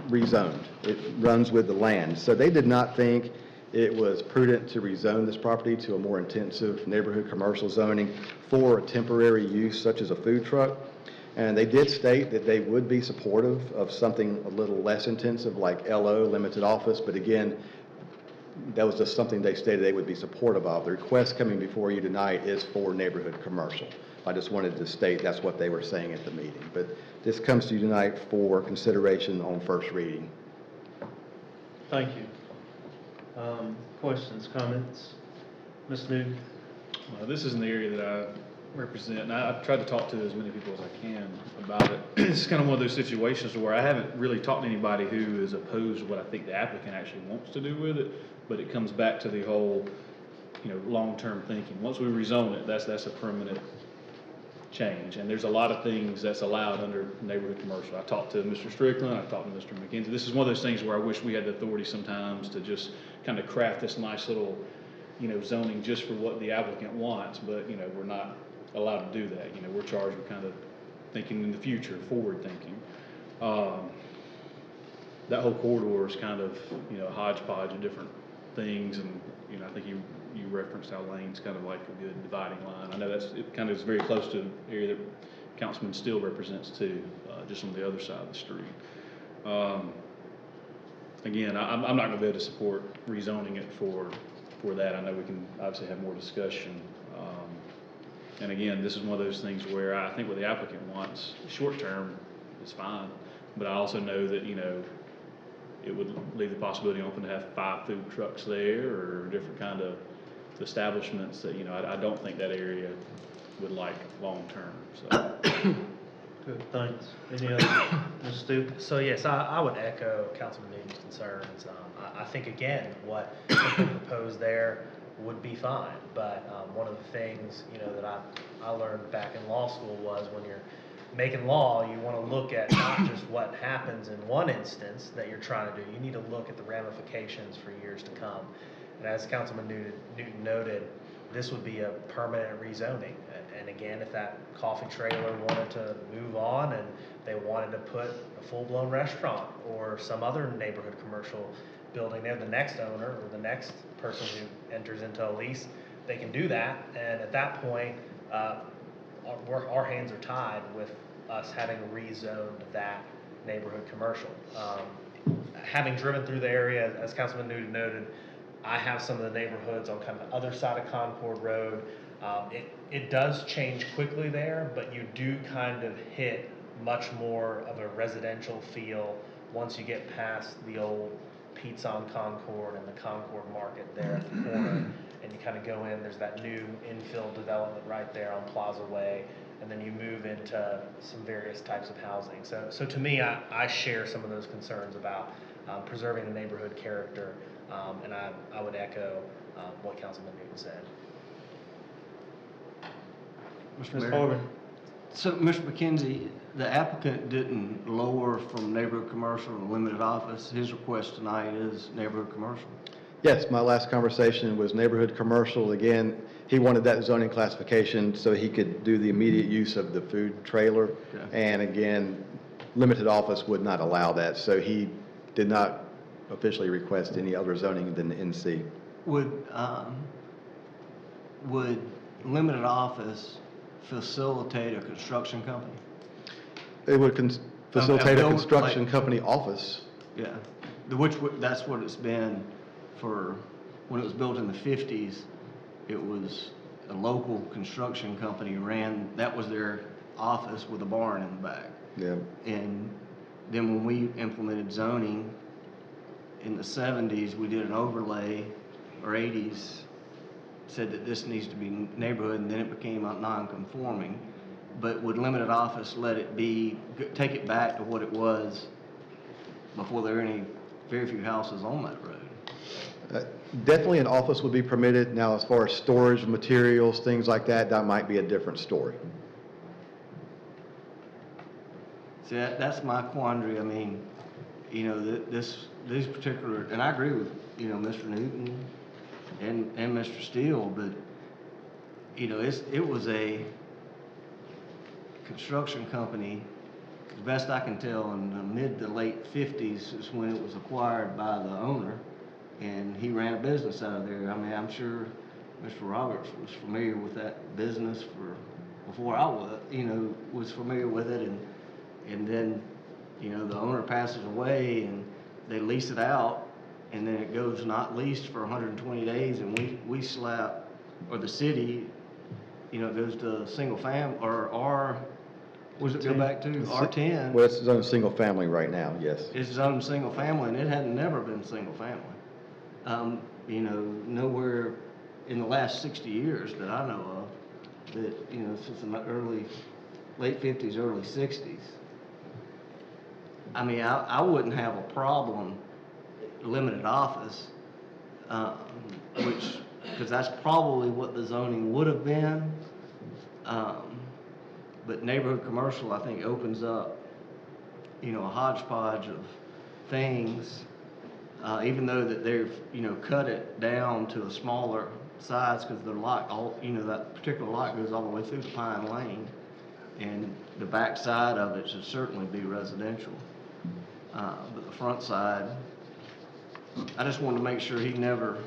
S6: rezoned. It runs with the land. So they did not think it was prudent to rezone this property to a more intensive neighborhood commercial zoning for a temporary use such as a food truck. And they did state that they would be supportive of something a little less intensive like LO, limited office, but again, that was just something they stated they would be supportive of. The request coming before you tonight is for neighborhood commercial. I just wanted to state that's what they were saying at the meeting. But this comes to you tonight for consideration on first reading.
S1: Thank you. Questions, comments? Ms. Newton?
S2: This is an area that I represent, and I've tried to talk to as many people as I can about it. It's kind of one of those situations where I haven't really talked to anybody who is opposed to what I think the applicant actually wants to do with it, but it comes back to the whole, long-term thinking. Once we rezone it, that's a permanent change, and there's a lot of things that's allowed under neighborhood commercial. I talked to Mr. Strickland, I talked to Mr. McKenzie. This is one of those things where I wish we had the authority sometimes to just kind of craft this nice little, zoning just for what the applicant wants, but, we're not allowed to do that. We're charged with kind of thinking in the future, forward thinking. That whole corridor is kind of, a hodgepodge of different things, and, I think you referenced how Lane's kind of like a good dividing line. I know it kind of is very close to the area that Councilman Steele represents too, just on the other side of the street. Again, I'm not going to be able to support rezoning it for that. I know we can obviously have more discussion. And again, this is one of those things where I think what the applicant wants, short term, is fine. But I also know that, it would leave the possibility open to have 5 food trucks there or different kind of establishments that, I don't think that area would like long term, so.
S1: Good, thanks. Any other? Ms. Steele?
S12: So yes, I would echo Councilman Newton's concerns. I think again, what has been proposed there would be fine, but one of the things, that I learned back in law school was when you're making law, you want to look at not just what happens in one instance that you're trying to do, you need to look at the ramifications for years to come. And as Councilman Newton noted, this would be a permanent rezoning. And again, if that coffee trailer wanted to move on and they wanted to put a full-blown restaurant or some other neighborhood commercial building there, the next owner or the next person who enters into a lease, they can do that. And at that point, our hands are tied with us having rezoned that neighborhood commercial. Having driven through the area, as Councilman Newton noted, I have some of the neighborhoods on kind of the other side of Concord Road. It does change quickly there, but you do kind of hit much more of a residential feel once you get past the old Pizza on Concord and the Concord Market there at the corner, and you kind of go in, there's that new infill development right there on Plaza Way, and then you move into some various types of housing. So to me, I share some of those concerns about preserving the neighborhood character, and I would echo what Councilman Newton said.
S9: Mr.
S1: Ms.
S9: Mayor.
S1: Harvey?
S9: So, Mr. McKenzie, the applicant didn't lower from neighborhood commercial to limited office. His request tonight is neighborhood commercial.
S6: Yes, my last conversation was neighborhood commercial. Again, he wanted that zoning classification so he could do the immediate use of the food trailer.
S9: Okay.
S6: And again, limited office would not allow that, so he did not officially request any other zoning than the NC.
S9: Would limited office facilitate a construction company?
S6: It would facilitate a
S9: build,
S6: construction
S9: like-
S6: company office.
S9: Yeah, that's what it's been for, when it was built in the 50s, it was a local construction company that was their office with a barn in the back.
S6: Yeah.
S9: And then when we implemented zoning, in the 70s, we did an overlay, or 80s, said that this needs to be neighborhood, and then it became non-conforming. But would limited office let it be, take it back to what it was before there were very few houses on that road?
S6: Definitely an office would be permitted. Now, as far as storage of materials, things like that, that might be a different story.
S9: See, that's my quandary. I mean, you know, these particular, and I agree with, you know, Mr. Newton and Mr. Steele, but, you know, it was a construction company, as best I can tell, in the mid to late 50s is when it was acquired by the owner, and he ran a business out of there. I mean, I'm sure Mr. Roberts was familiar with that business before I was, you know, was familiar with it, and then, you know, the owner passes away and they lease it out, and then it goes not leased for 120 days, and we slap, or the city, you know, goes to single family, or what does it go back to? R10.
S6: Well, it's zoned single family right now, yes.
S9: It's zoned single family, and it had never been single family. You know, nowhere in the last 60 years that I know of, that, you know, since the late 50s, early 60s. I mean, I wouldn't have a problem limited office, because that's probably what the zoning would have been. But neighborhood commercial, I think, opens up, you know, a hodgepodge of things, even though that they've, you know, cut it down to a smaller size, because the lot, you know, that particular lot goes all the way through the Pine Lane, and the back side of it should certainly be residential. But the front side, I just wanted to make sure he never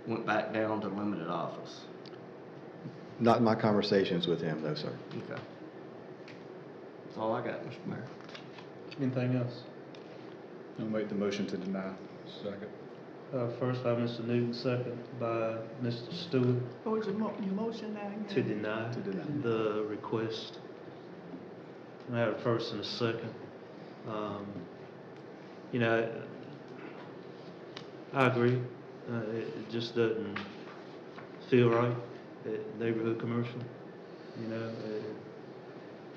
S9: went back down to limited office.
S6: Not in my conversations with him, though, sir.
S9: Okay. That's all I got, Mr. Mayor.
S2: Anything else? I'll make the motion to deny.
S7: Second.
S1: First by Mr. Newton, second by Mr. Stewart,
S10: What was your motion now again?
S1: to deny the request. I have a first and a second. You know, I agree. It just doesn't feel right at neighborhood commercial, you know,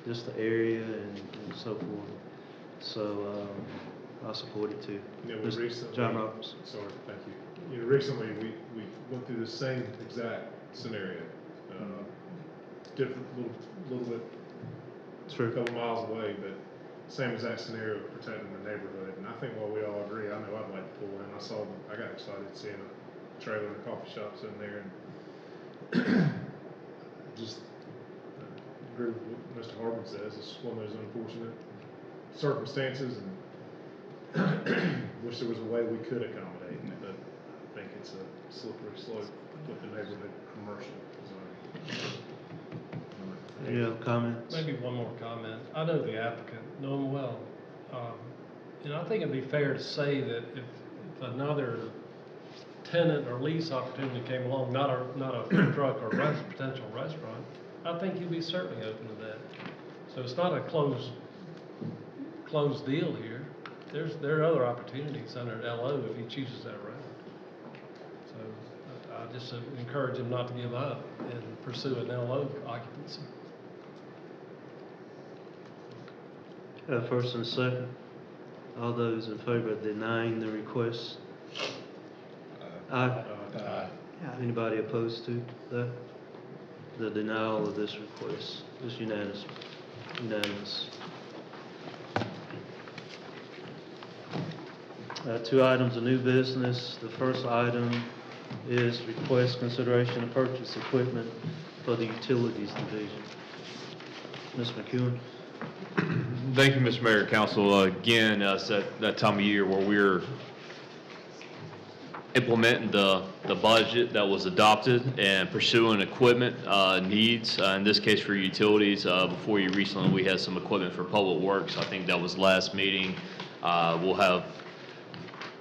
S1: just the area and so forth. So, I support it too.
S11: You know, we recently.
S1: John Roberts.
S11: Sorry, thank you. You know, recently, we went through the same exact scenario. Different, little bit,
S1: True.
S11: a couple miles away, but same exact scenario of protecting the neighborhood. And I think while we all agree, I know I'd like to pull in. I got excited seeing a trailer and a coffee shop sitting there, and just agree with what Mr. Harbin says. It's one of those unfortunate circumstances, and wish there was a way we could accommodate it, but I think it's a slippery slope with the neighborhood commercial zone.
S1: Any other comments?
S8: Maybe one more comment. I know the applicant, know him well. And I think it'd be fair to say that if another tenant or lease opportunity came along, not a food truck or potential restaurant, I think he'd be certainly open to that. So it's not a closed deal here. There are other opportunities under LO if he chooses that route. So I just encourage him not to give up and pursue an LO occupancy.
S1: First and second. All those in favor of denying the request? Aye.
S10: Yeah.
S1: Anybody opposed to that? The denial of this request is unanimous. Two items of new business. The first item is request consideration of purchase equipment for the utilities division. Ms. McEwen?
S4: Thank you, Mr. Mayor, Council. Again, it's that time of year where we're implementing the budget that was adopted and pursuing equipment needs. In this case, for utilities. Before you recently, we had some equipment for public works. I think that was last meeting. We'll have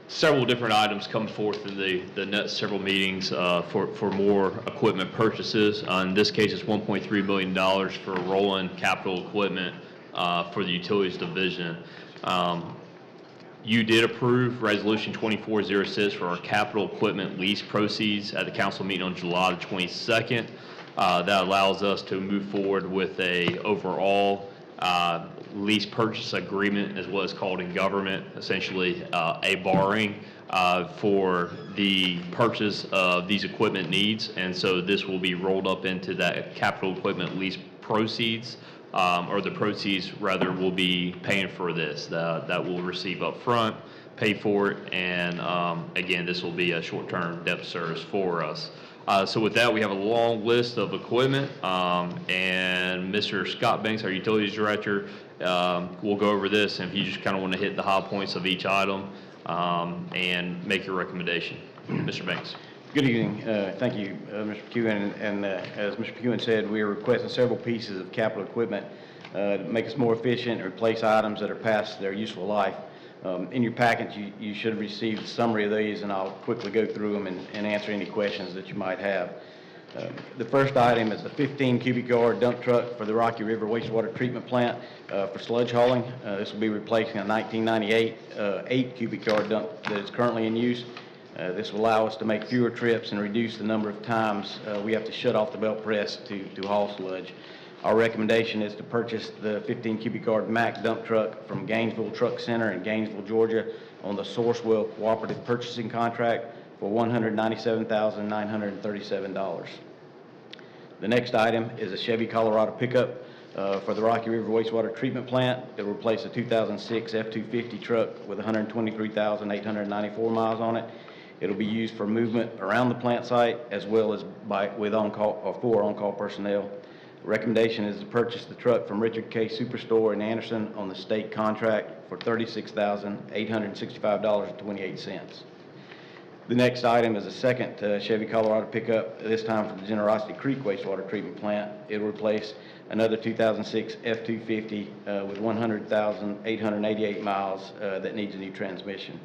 S4: several different items come forth in the next several meetings for more equipment purchases. In this case, it's $1.3 billion for rolling capital equipment for the utilities division. You did approve Resolution 2406 for our capital equipment lease proceeds at the council meeting on July the 22nd. That allows us to move forward with a overall lease purchase agreement, as what is called in government, essentially a borrowing for the purchase of these equipment needs. And so this will be rolled up into that capital equipment lease proceeds, or the proceeds rather will be paying for this. That will receive up front, pay for it, and again, this will be a short-term debt service for us. So with that, we have a long list of equipment, and Mr. Scott Banks, our utilities director, will go over this, and if you just kind of want to hit the high points of each item and make your recommendation. Mr. Banks.
S13: Good evening. Thank you, Mr. McEwen. And as Mr. McEwen said, we are requesting several pieces of capital equipment to make us more efficient and replace items that are past their useful life. In your package, you should have received a summary of these, and I'll quickly go through them and answer any questions that you might have. The first item is a 15 cubic yard dump truck for the Rocky River Wastewater Treatment Plant for sludge hauling. This will be replacing a 1998 8 cubic yard dump that is currently in use. This will allow us to make fewer trips and reduce the number of times we have to shut off the belt press to haul sludge. Our recommendation is to purchase the 15 cubic yard Mack dump truck from Gainesville Truck Center in Gainesville, Georgia on the Sourcewell Cooperative Purchasing Contract for $197,937. The next item is a Chevy Colorado pickup for the Rocky River Wastewater Treatment Plant. It will replace a 2006 F-250 truck with 123,894 miles on it. It'll be used for movement around the plant site as well as with on-call or for on-call personnel. The recommendation is to purchase the truck from Richard K. Superstore in Anderson on the state contract for $36,865.28. The next item is a second Chevy Colorado pickup, this time for the Generosity Creek Wastewater Treatment Plant. It will replace another 2006 F-250 with 100,888 miles that needs a new transmission.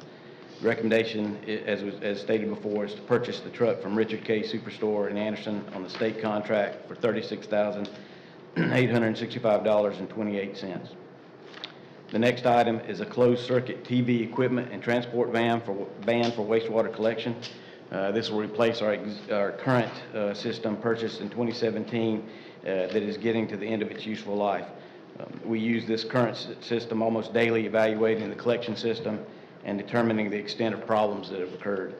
S13: The recommendation, as stated before, is to purchase the truck from Richard K. Superstore in Anderson on the state contract for $36,865.28. The next item is a closed-circuit TV equipment and transport van for wastewater collection. This will replace our current system purchased in 2017 that is getting to the end of its useful life. We use this current system almost daily, evaluating the collection system and determining the extent of problems that have occurred.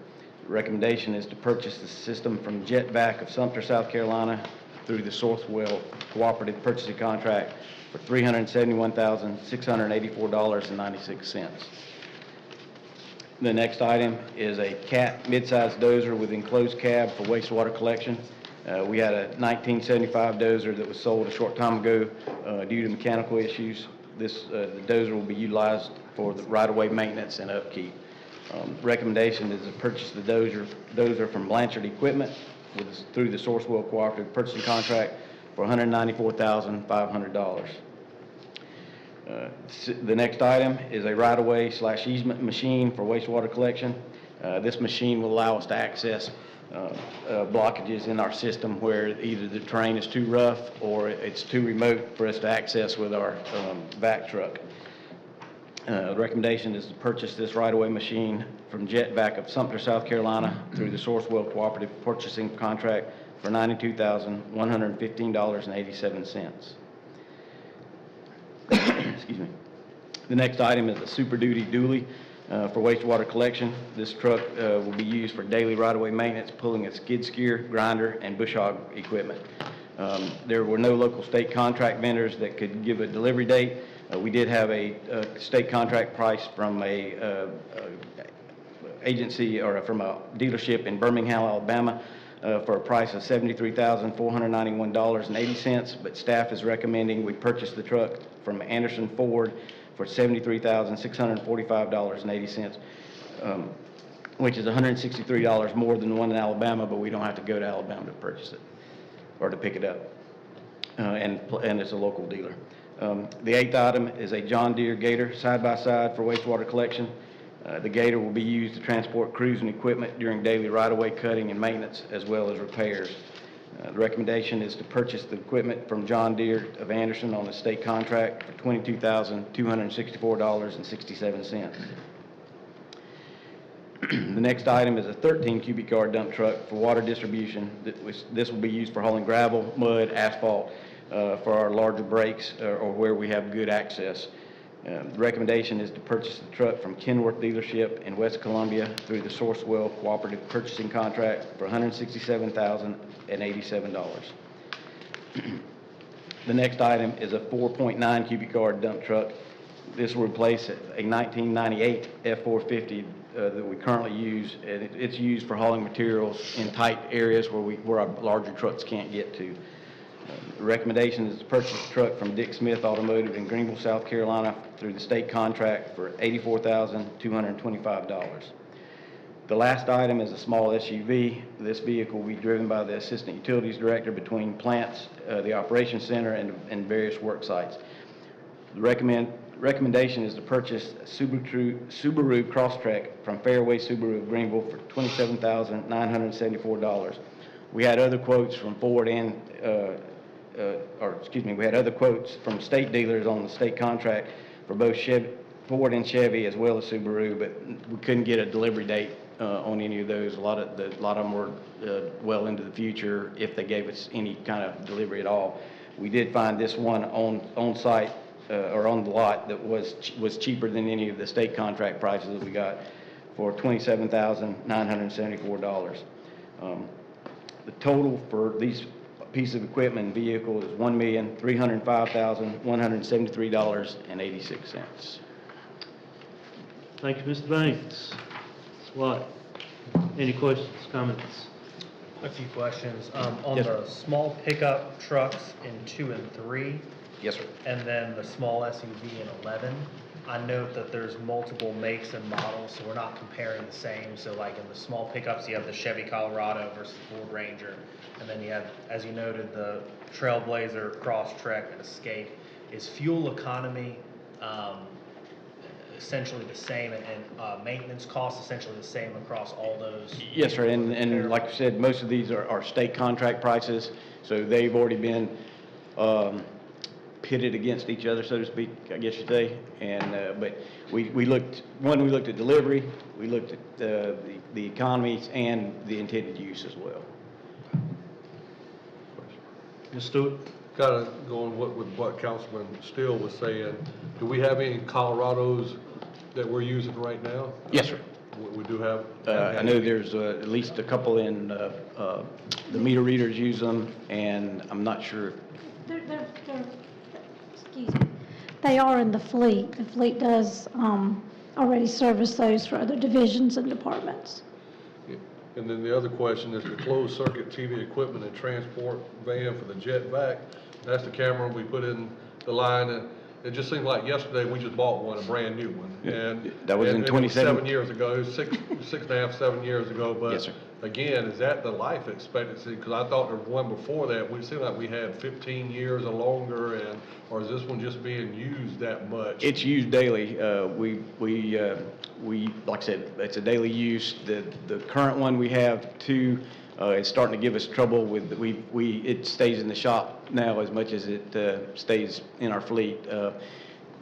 S13: The recommendation is to purchase the system from Jetvac of Sumter, South Carolina through the Sourcewell Cooperative Purchasing Contract for $371,684.96. The next item is a CAT midsize dozer with enclosed cab for wastewater collection. We had a 1975 dozer that was sold a short time ago due to mechanical issues. The dozer will be utilized for the right-of-way maintenance and upkeep. Recommendation is to purchase the dozer from Blanchard Equipment through the Sourcewell Cooperative Purchasing Contract for $194,500. The next item is a right-of-way / easement machine for wastewater collection. This machine will allow us to access blockages in our system where either the terrain is too rough or it's too remote for us to access with our vac truck. The recommendation is to purchase this right-of-way machine from Jetvac of Sumter, South Carolina through the Sourcewell Cooperative Purchasing Contract for $92,115.87. Excuse me. The next item is a Super Duty dually for wastewater collection. This truck will be used for daily right-of-way maintenance, pulling a skid steer, grinder, and bush hog equipment. There were no local state contract vendors that could give a delivery date. We did have a state contract price from a agency or from a dealership in Birmingham, Alabama, for a price of $73,491.80, but staff is recommending we purchase the truck from Anderson Ford for $73,645.80, which is $163 more than the one in Alabama, but we don't have to go to Alabama to purchase it or to pick it up, and it's a local dealer. The eighth item is a John Deere Gator side-by-side for wastewater collection. The Gator will be used to transport crews and equipment during daily right-of-way cutting and maintenance, as well as repairs. The recommendation is to purchase the equipment from John Deere of Anderson on the state contract for $22,264.67. The next item is a 13 cubic yard dump truck for water distribution. This will be used for hauling gravel, mud, asphalt, for our larger breaks or where we have good access. The recommendation is to purchase the truck from Kenworth Dealership in West Columbia through the Sourcewell Cooperative Purchasing Contract for $167,087. The next item is a 4.9 cubic yard dump truck. This will replace a 1998 F-450 that we currently use, and it's used for hauling materials in tight areas where our larger trucks can't get to. The recommendation is to purchase the truck from Dick Smith Automotive in Greenville, South Carolina through the state contract for $84,225. The last item is a small SUV. This vehicle will be driven by the Assistant Utilities Director between plants, the Operations Center, and various work sites. The recommendation is to purchase a Subaru Crosstrek from Fairway Subaru of Greenville for $27,974. We had other quotes from Ford and, we had other quotes from state dealers on the state contract for both Ford and Chevy as well as Subaru, but we couldn't get a delivery date on any of those. A lot of them were well into the future if they gave us any kind of delivery at all. We did find this one on site or on the lot that was cheaper than any of the state contract prices that we got for $27,974. The total for these pieces of equipment and vehicle is $1,305,173.86.
S1: Thank you, Mr. Banks. Ms. Watt, any questions, comments?
S12: A few questions. On
S13: Yes,
S12: the small pickup trucks in 2 and 3,
S13: Yes, sir.
S12: and then the small SUV in 11, I note that there's multiple makes and models, so we're not comparing the same. So like in the small pickups, you have the Chevy Colorado versus Ford Ranger, and then you have, as you noted, the Trailblazer, Crosstrek, and Escape. Is fuel economy essentially the same, and maintenance costs essentially the same across all those?
S13: Yes, sir, and like I said, most of these are state contract prices, so they've already been pitted against each other, so to speak, I guess you'd say. And but we looked at delivery, we looked at the economies and the intended use as well.
S1: Ms. Stewart?
S7: Kind of going with what Councilman Steele was saying, do we have any Colorados that we're using right now?
S13: Yes, sir.
S7: We do have?
S13: I know there's at least a couple in, the meter readers use them, and I'm not sure.
S14: Excuse me, they are in the fleet. The fleet does already service those for other divisions and departments.
S7: And then the other question is the closed circuit TV equipment and transport van for the jet vac. That's the camera we put in the line, and it just seemed like yesterday we just bought one, a brand new one. And
S13: That was in
S7: and it was
S13: 27
S7: 7 years ago, six and a half, 7 years ago. But
S13: Yes, sir.
S7: again, is that the life expectancy? Because I thought the one before that, we seemed like we had 15 years or longer, or is this one just being used that much?
S13: It's used daily. We like I said, it's a daily use. The current one we have too, is starting to give us trouble with, it stays in the shop now as much as it stays in our fleet.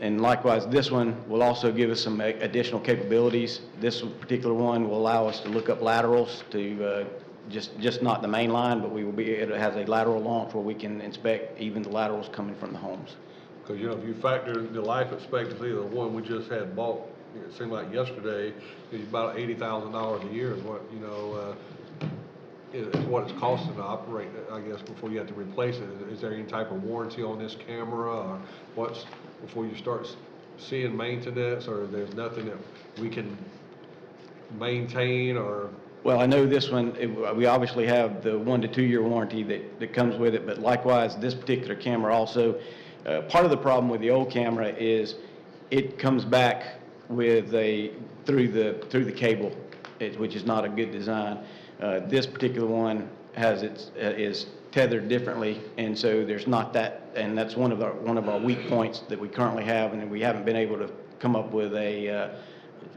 S13: And likewise, this one will also give us some additional capabilities. This particular one will allow us to look up laterals to just not the main line, but it has a lateral launch where we can inspect even the laterals coming from the homes.
S7: Because, if you factor the life expectancy of the one we just had bought, it seemed like yesterday, it's about $80,000 a year is what, is what it's costing to operate, I guess, before you have to replace it. Is there any type of warranty on this camera, or before you start seeing maintenance, or there's nothing that we can maintain, or?
S13: Well, I know this one, we obviously have the 1 to 2 year warranty that comes with it, but likewise, this particular camera also, part of the problem with the old camera is it comes back with through the cable, which is not a good design. This particular one is tethered differently, and so there's not that, and that's one of our weak points that we currently have, and we haven't been able to come up with a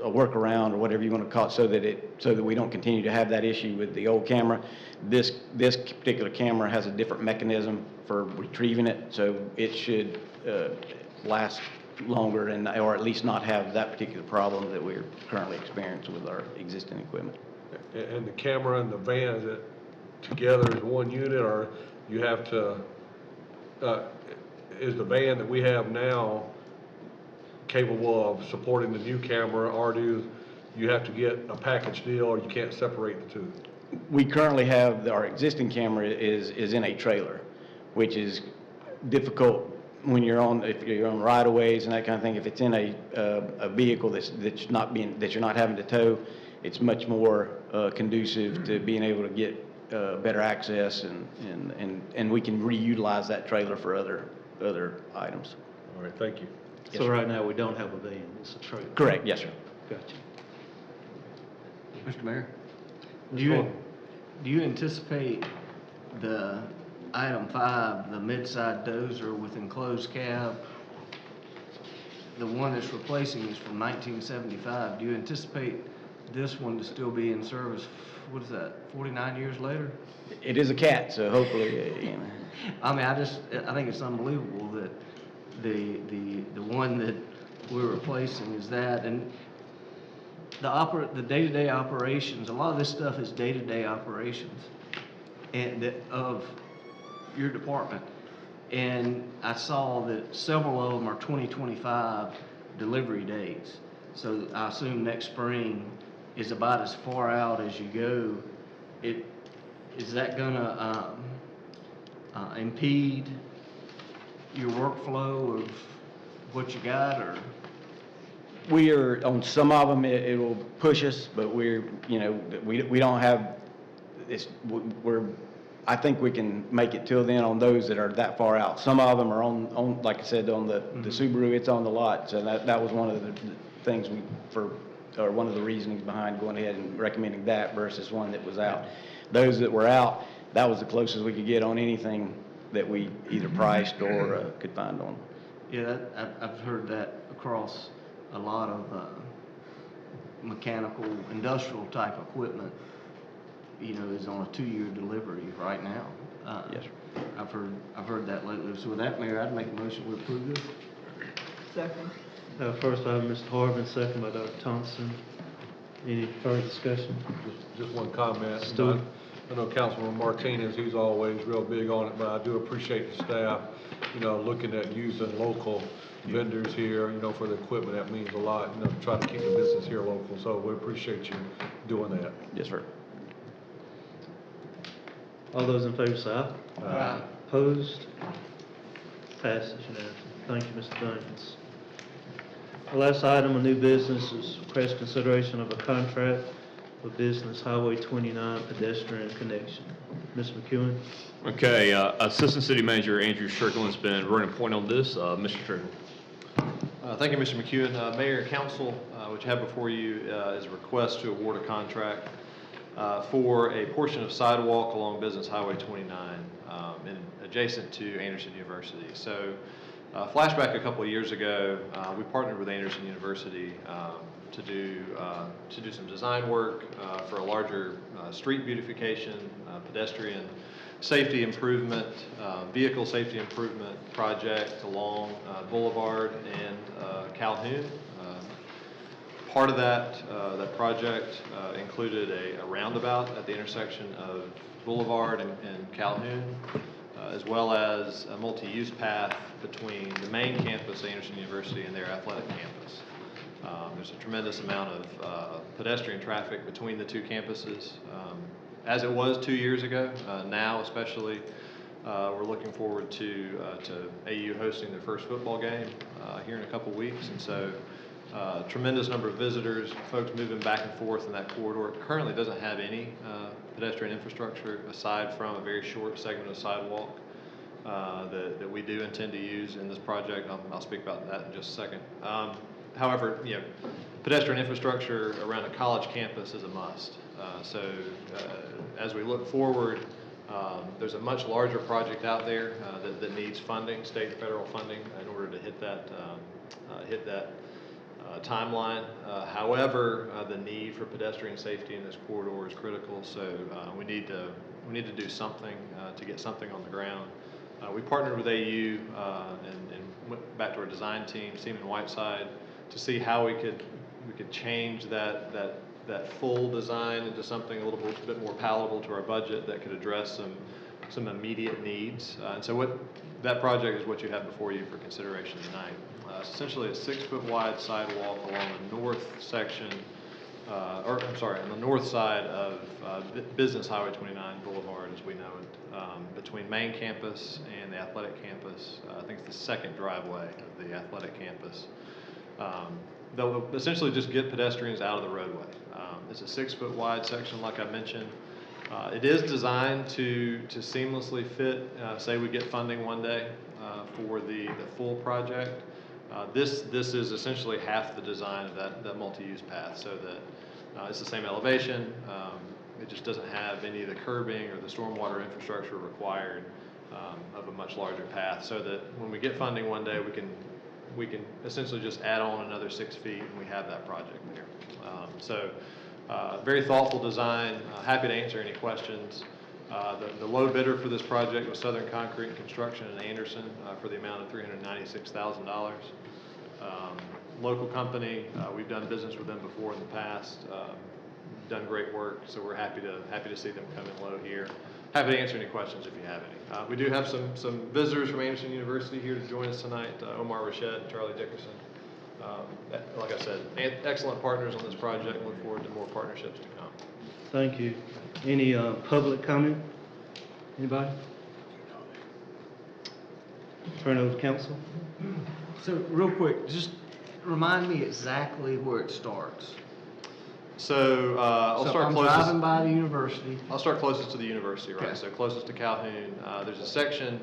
S13: workaround or whatever you want to call it, so that we don't continue to have that issue with the old camera. This particular camera has a different mechanism for retrieving it, so it should last longer and, or at least not have that particular problem that we're currently experiencing with our existing equipment.
S7: And the camera and the van, is it together as one unit, or you have to, is the van that we have now capable of supporting the new camera, or do you have to get a package deal, or you can't separate the two?
S13: We currently have, our existing camera is in a trailer, which is difficult when you're on, if you're on right-of-ways and that kind of thing. If it's in a vehicle that's not being, that you're not having to tow, it's much more conducive to being able to get better access, and we can reutilize that trailer for other items.
S7: All right, thank you.
S1: So right now, we don't have a van, it's a trailer.
S13: Correct, yes, sir.
S1: Gotcha.
S9: Mr. Mayor?
S1: Ms. Gordon.
S9: Do you anticipate the item 5, the mid-side dozer with enclosed cab, the one that's replacing is from 1975, do you anticipate this one to still be in service, what is that, 49 years later?
S13: It is a cat, so hopefully, you know.
S9: I mean, I think it's unbelievable that the one that we're replacing is that, and the day-to-day operations, a lot of this stuff is day-to-day operations and of your department. And I saw that several of them are 2025 delivery dates. So I assume next spring is about as far out as you go. Is that gonna impede your workflow of what you got, or?
S13: We are, on some of them, it will push us, but we're, you know, we don't have, I think we can make it till then on those that are that far out. Some of them are on like I said, on the Subaru, it's on the lot, so that was one of the things or one of the reasonings behind going ahead and recommending that versus one that was out. Those that were out, that was the closest we could get on anything that we either priced or could find on.
S9: Yeah, I've heard that across a lot of mechanical, industrial type equipment, you know, is on a 2-year delivery right now.
S13: Yes, sir.
S9: I've heard that lately. So with that, Mayor, I'd make a motion to approve this.
S10: Second.
S1: First I have Mr. Harvin, second by Dr. Thompson. Any further discussion?
S7: Just one comment.
S1: Stewart.
S7: I know Councilman Martinez, he's always real big on it, but I do appreciate the staff, you know, looking at using local vendors here, you know, for the equipment. That means a lot, you know, to try to keep the business here local. So we appreciate you doing that.
S13: Yes, sir.
S1: All those in favor say aye.
S9: Aye.
S1: Opposed? Passes unanimously. Thank you, Mr. Dunkins. The last item of new business is request consideration of a contract for business Highway 29 pedestrian connection. Ms. McEwen?
S4: Okay, Assistant City Manager Andrew Strickland's been running point on this. Mr. Strickland.
S15: Thank you, Mr. McEwen. Mayor and Council, what you have before you is a request to award a contract for a portion of sidewalk along Business Highway 29 adjacent to Anderson University. So flashback a couple of years ago, we partnered with Anderson University to do some design work for a larger street beautification, pedestrian safety improvement, vehicle safety improvement project along Boulevard and Calhoun. Part of that project included a roundabout at the intersection of Boulevard and Calhoun, as well as a multi-use path between the main campus of Anderson University and their athletic campus. There's a tremendous amount of pedestrian traffic between the two campuses, as it was 2 years ago. Now, especially, we're looking forward to AU hosting their first football game here in a couple weeks, and so tremendous number of visitors, folks moving back and forth in that corridor. It currently doesn't have any pedestrian infrastructure aside from a very short segment of sidewalk that we do intend to use in this project. I'll speak about that in just a second. However, you know, pedestrian infrastructure around a college campus is a must. As we look forward, there's a much larger project out there that needs funding, state and federal funding, in order to hit that timeline. However, the need for pedestrian safety in this corridor is critical, so we need to do something to get something on the ground. We partnered with AU and went back to our design team, Seaman Whiteside, to see how we could change that full design into something a little bit more palatable to our budget that could address some immediate needs. And so that project is what you have before you for consideration tonight. It's essentially a 6-foot wide sidewalk along the north section, on the north side of Business Highway 29 Boulevard, as we know it, between main campus and the athletic campus. I think it's the second driveway of the athletic campus. They'll essentially just get pedestrians out of the roadway. It's a 6-foot wide section, like I mentioned. It is designed to seamlessly fit, say we get funding one day for the full project. This is essentially half the design of that multi-use path, so that it's the same elevation. It just doesn't have any of the curbing or the stormwater infrastructure required of a much larger path, so that when we get funding one day, we can essentially just add on another 6 feet and we have that project there. Very thoughtful design. Happy to answer any questions. The low bidder for this project was Southern Concrete and Construction in Anderson for the amount of $396,000. Local company, we've done business with them before in the past, done great work, so we're happy to see them come in low here. Happy to answer any questions if you have any. We do have some visitors from Anderson University here to join us tonight, Omar Rashid, Charlie Dickerson. Like I said, excellent partners on this project. Look forward to more partnerships to come.
S1: Thank you. Any public comment? Anybody? Turn over to council.
S9: So real quick, just remind me exactly where it starts.
S15: So I'll start
S9: I'm
S15: closest.
S9: driving by the university.
S15: I'll start closest to the university, right?
S9: Okay.
S15: So closest to Calhoun. There's a section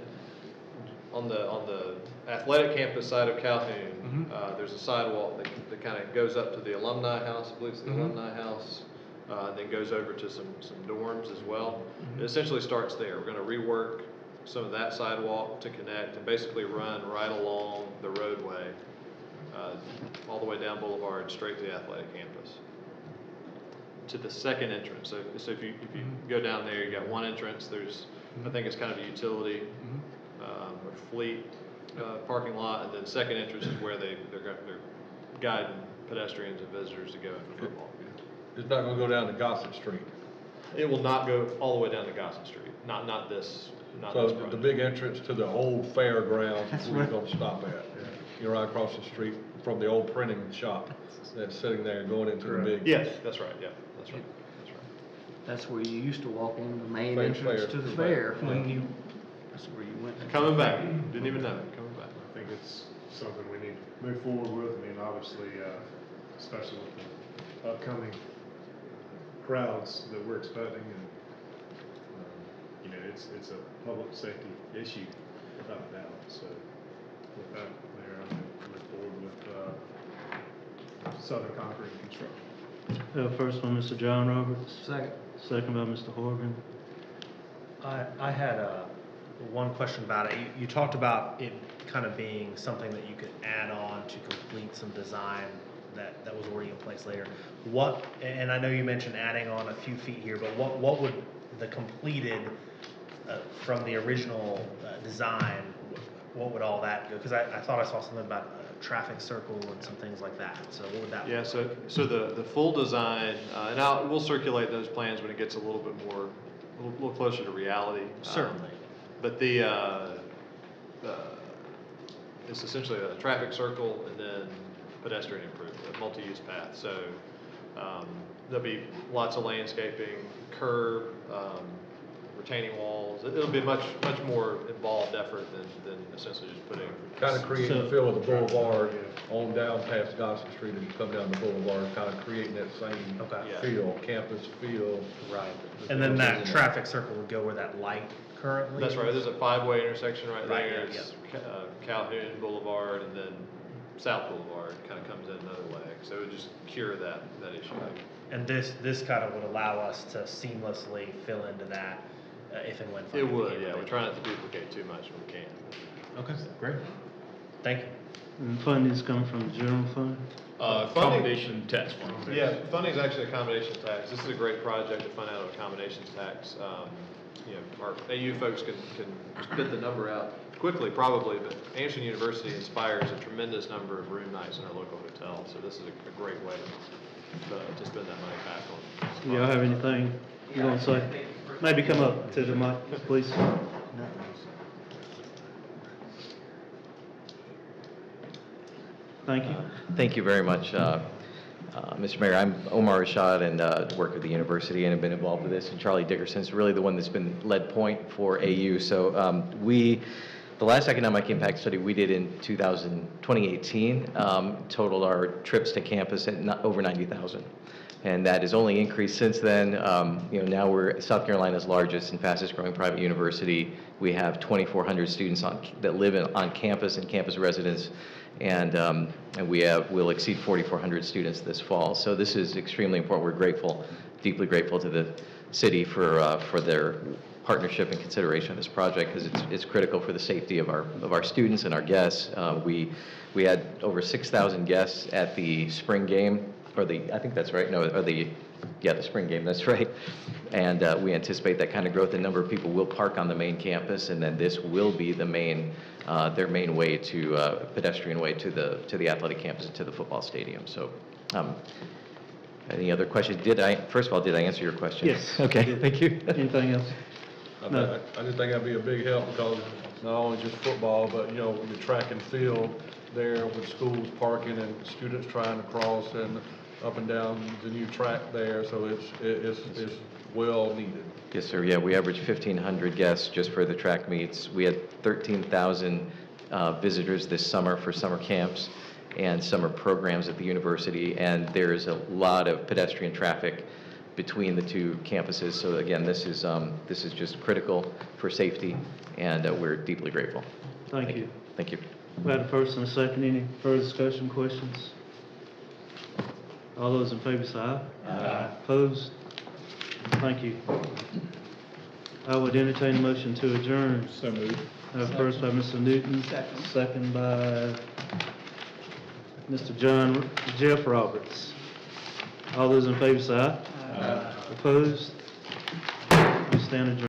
S15: on the athletic campus side of Calhoun. There's a sidewalk that kind of goes up to the alumni house. I believe it's the alumni house. And then goes over to some dorms as well. It essentially starts there. We're going to rework some of that sidewalk to connect and basically run right along the roadway, all the way down Boulevard, straight to the athletic campus, to the second entrance. So if you go down there, you got one entrance. There's, I think it's kind of a utility or fleet parking lot, and then second entrance is where they're guiding pedestrians and visitors to go in for football.
S7: It's not gonna go down to Gossett Street.
S15: It will not go all the way down to Gossett Street. Not this. Not this
S7: So the
S15: project.
S7: big entrance to the old fairgrounds is where you're gonna stop at. You're right across the street from the old printing shop that's sitting there going into the big.
S15: Yes, that's right. Yeah, that's right. That's right.
S9: That's where you used to walk in, the main
S7: Fair
S9: entrance
S7: fair.
S9: to the fair, that's where you went.
S15: Coming back. Didn't even know. Coming back.
S11: I think it's something we need to move forward with. I mean, obviously, especially with the upcoming crowds that we're expecting, and it's a public safety issue without a doubt. So with that, Mayor, I'm going to move forward with Southern Concrete and Construction.
S1: First one, Mr. John Roberts.
S9: Second.
S1: Second by Mr. Horgan.
S12: I had one question about it. You talked about it kind of being something that you could add on to complete some design that was already in place later. And I know you mentioned adding on a few feet here, but what would the completed from the original design, what would all that go? Because I thought I saw something about a traffic circle and some things like that. So what would that?
S15: Yeah. So the full design, and we'll circulate those plans when it gets a little closer to reality.
S12: Certainly.
S15: But it's essentially a traffic circle and then pedestrian improvement, a multi-use path. So there'll be lots of landscaping, curb, retaining walls. It'll be much more involved effort than essentially just putting.
S7: Kind of creating the feel of the boulevard on down past Gossett Street as you come down the boulevard, kind of creating that same feel, campus feel.
S12: Right. And then that traffic circle would go where that light currently
S15: That's right. There's a 5-way intersection right
S12: Right,
S15: there.
S12: yeah,
S15: It's Calhoun Boulevard, and then South Boulevard kind of comes in another leg. So it would just cure that issue.
S12: And this kind of would allow us to seamlessly fill into that if and when.
S15: It
S12: funding
S15: would,
S12: became
S15: yeah. We're
S12: available.
S15: trying not to duplicate too much when we can.
S12: Okay, great. Thank you.
S1: And funding's come from the general fund?
S4: Accommodation tax fund.
S15: Yeah, funding is actually a combination tax. This is a great project to fund out of accommodations tax. Our AU folks can spit the number out quickly probably, but Anderson University inspires a tremendous number of room nights in our local hotels, so this is a great way to spend that money back on.
S1: Do y'all have anything you want to say? Maybe come up to the mic, please. Thank you.
S16: Thank you very much, Mr. Mayor. I'm Omar Rashad and work with the university and have been involved with this. And Charlie Dickerson's really the one that's been lead point for AU. So the last economic impact study we did in 2018 totaled our trips to campus at over 90,000. And that has only increased since then. Now we're South Carolina's largest and fastest growing private university. We have 2,400 students that live on campus and campus residents. And we'll exceed 4,400 students this fall. So this is extremely important. We're grateful, deeply grateful to the city for their partnership and consideration of this project because it's critical for the safety of our students and our guests. We had over 6,000 guests at the spring game, I think that's right. No, the spring game. That's right. And we anticipate that kind of growth. A number of people will park on the main campus, and then this will be the their main way to pedestrian way to the athletic campus and to the football stadium. So, any other questions? First of all, did I answer your question?
S1: Yes.
S16: Okay. Thank you.
S1: Anything else? No.
S7: I just think that'd be a big help because not only just football, but, the track and field there with schools parking and students trying to cross and up and down the new track there, so it's well needed.
S16: Yes, sir. Yeah, we averaged 1,500 guests just for the track meets. We had 13,000 visitors this summer for summer camps and summer programs at the university, and there's a lot of pedestrian traffic between the two campuses. So again, this is just critical for safety, and we're deeply grateful.
S1: Thank you.
S16: Thank you.
S1: We had a first and a second. Any further discussion, questions? All those in favor say aye. Aye. Opposed? Thank you. I would entertain a motion to adjourn.
S2: So moved.
S1: First by Mr. Newton. Second by Mr. Jeff Roberts. All those in favor say aye. Aye. Opposed? We stand adjourned.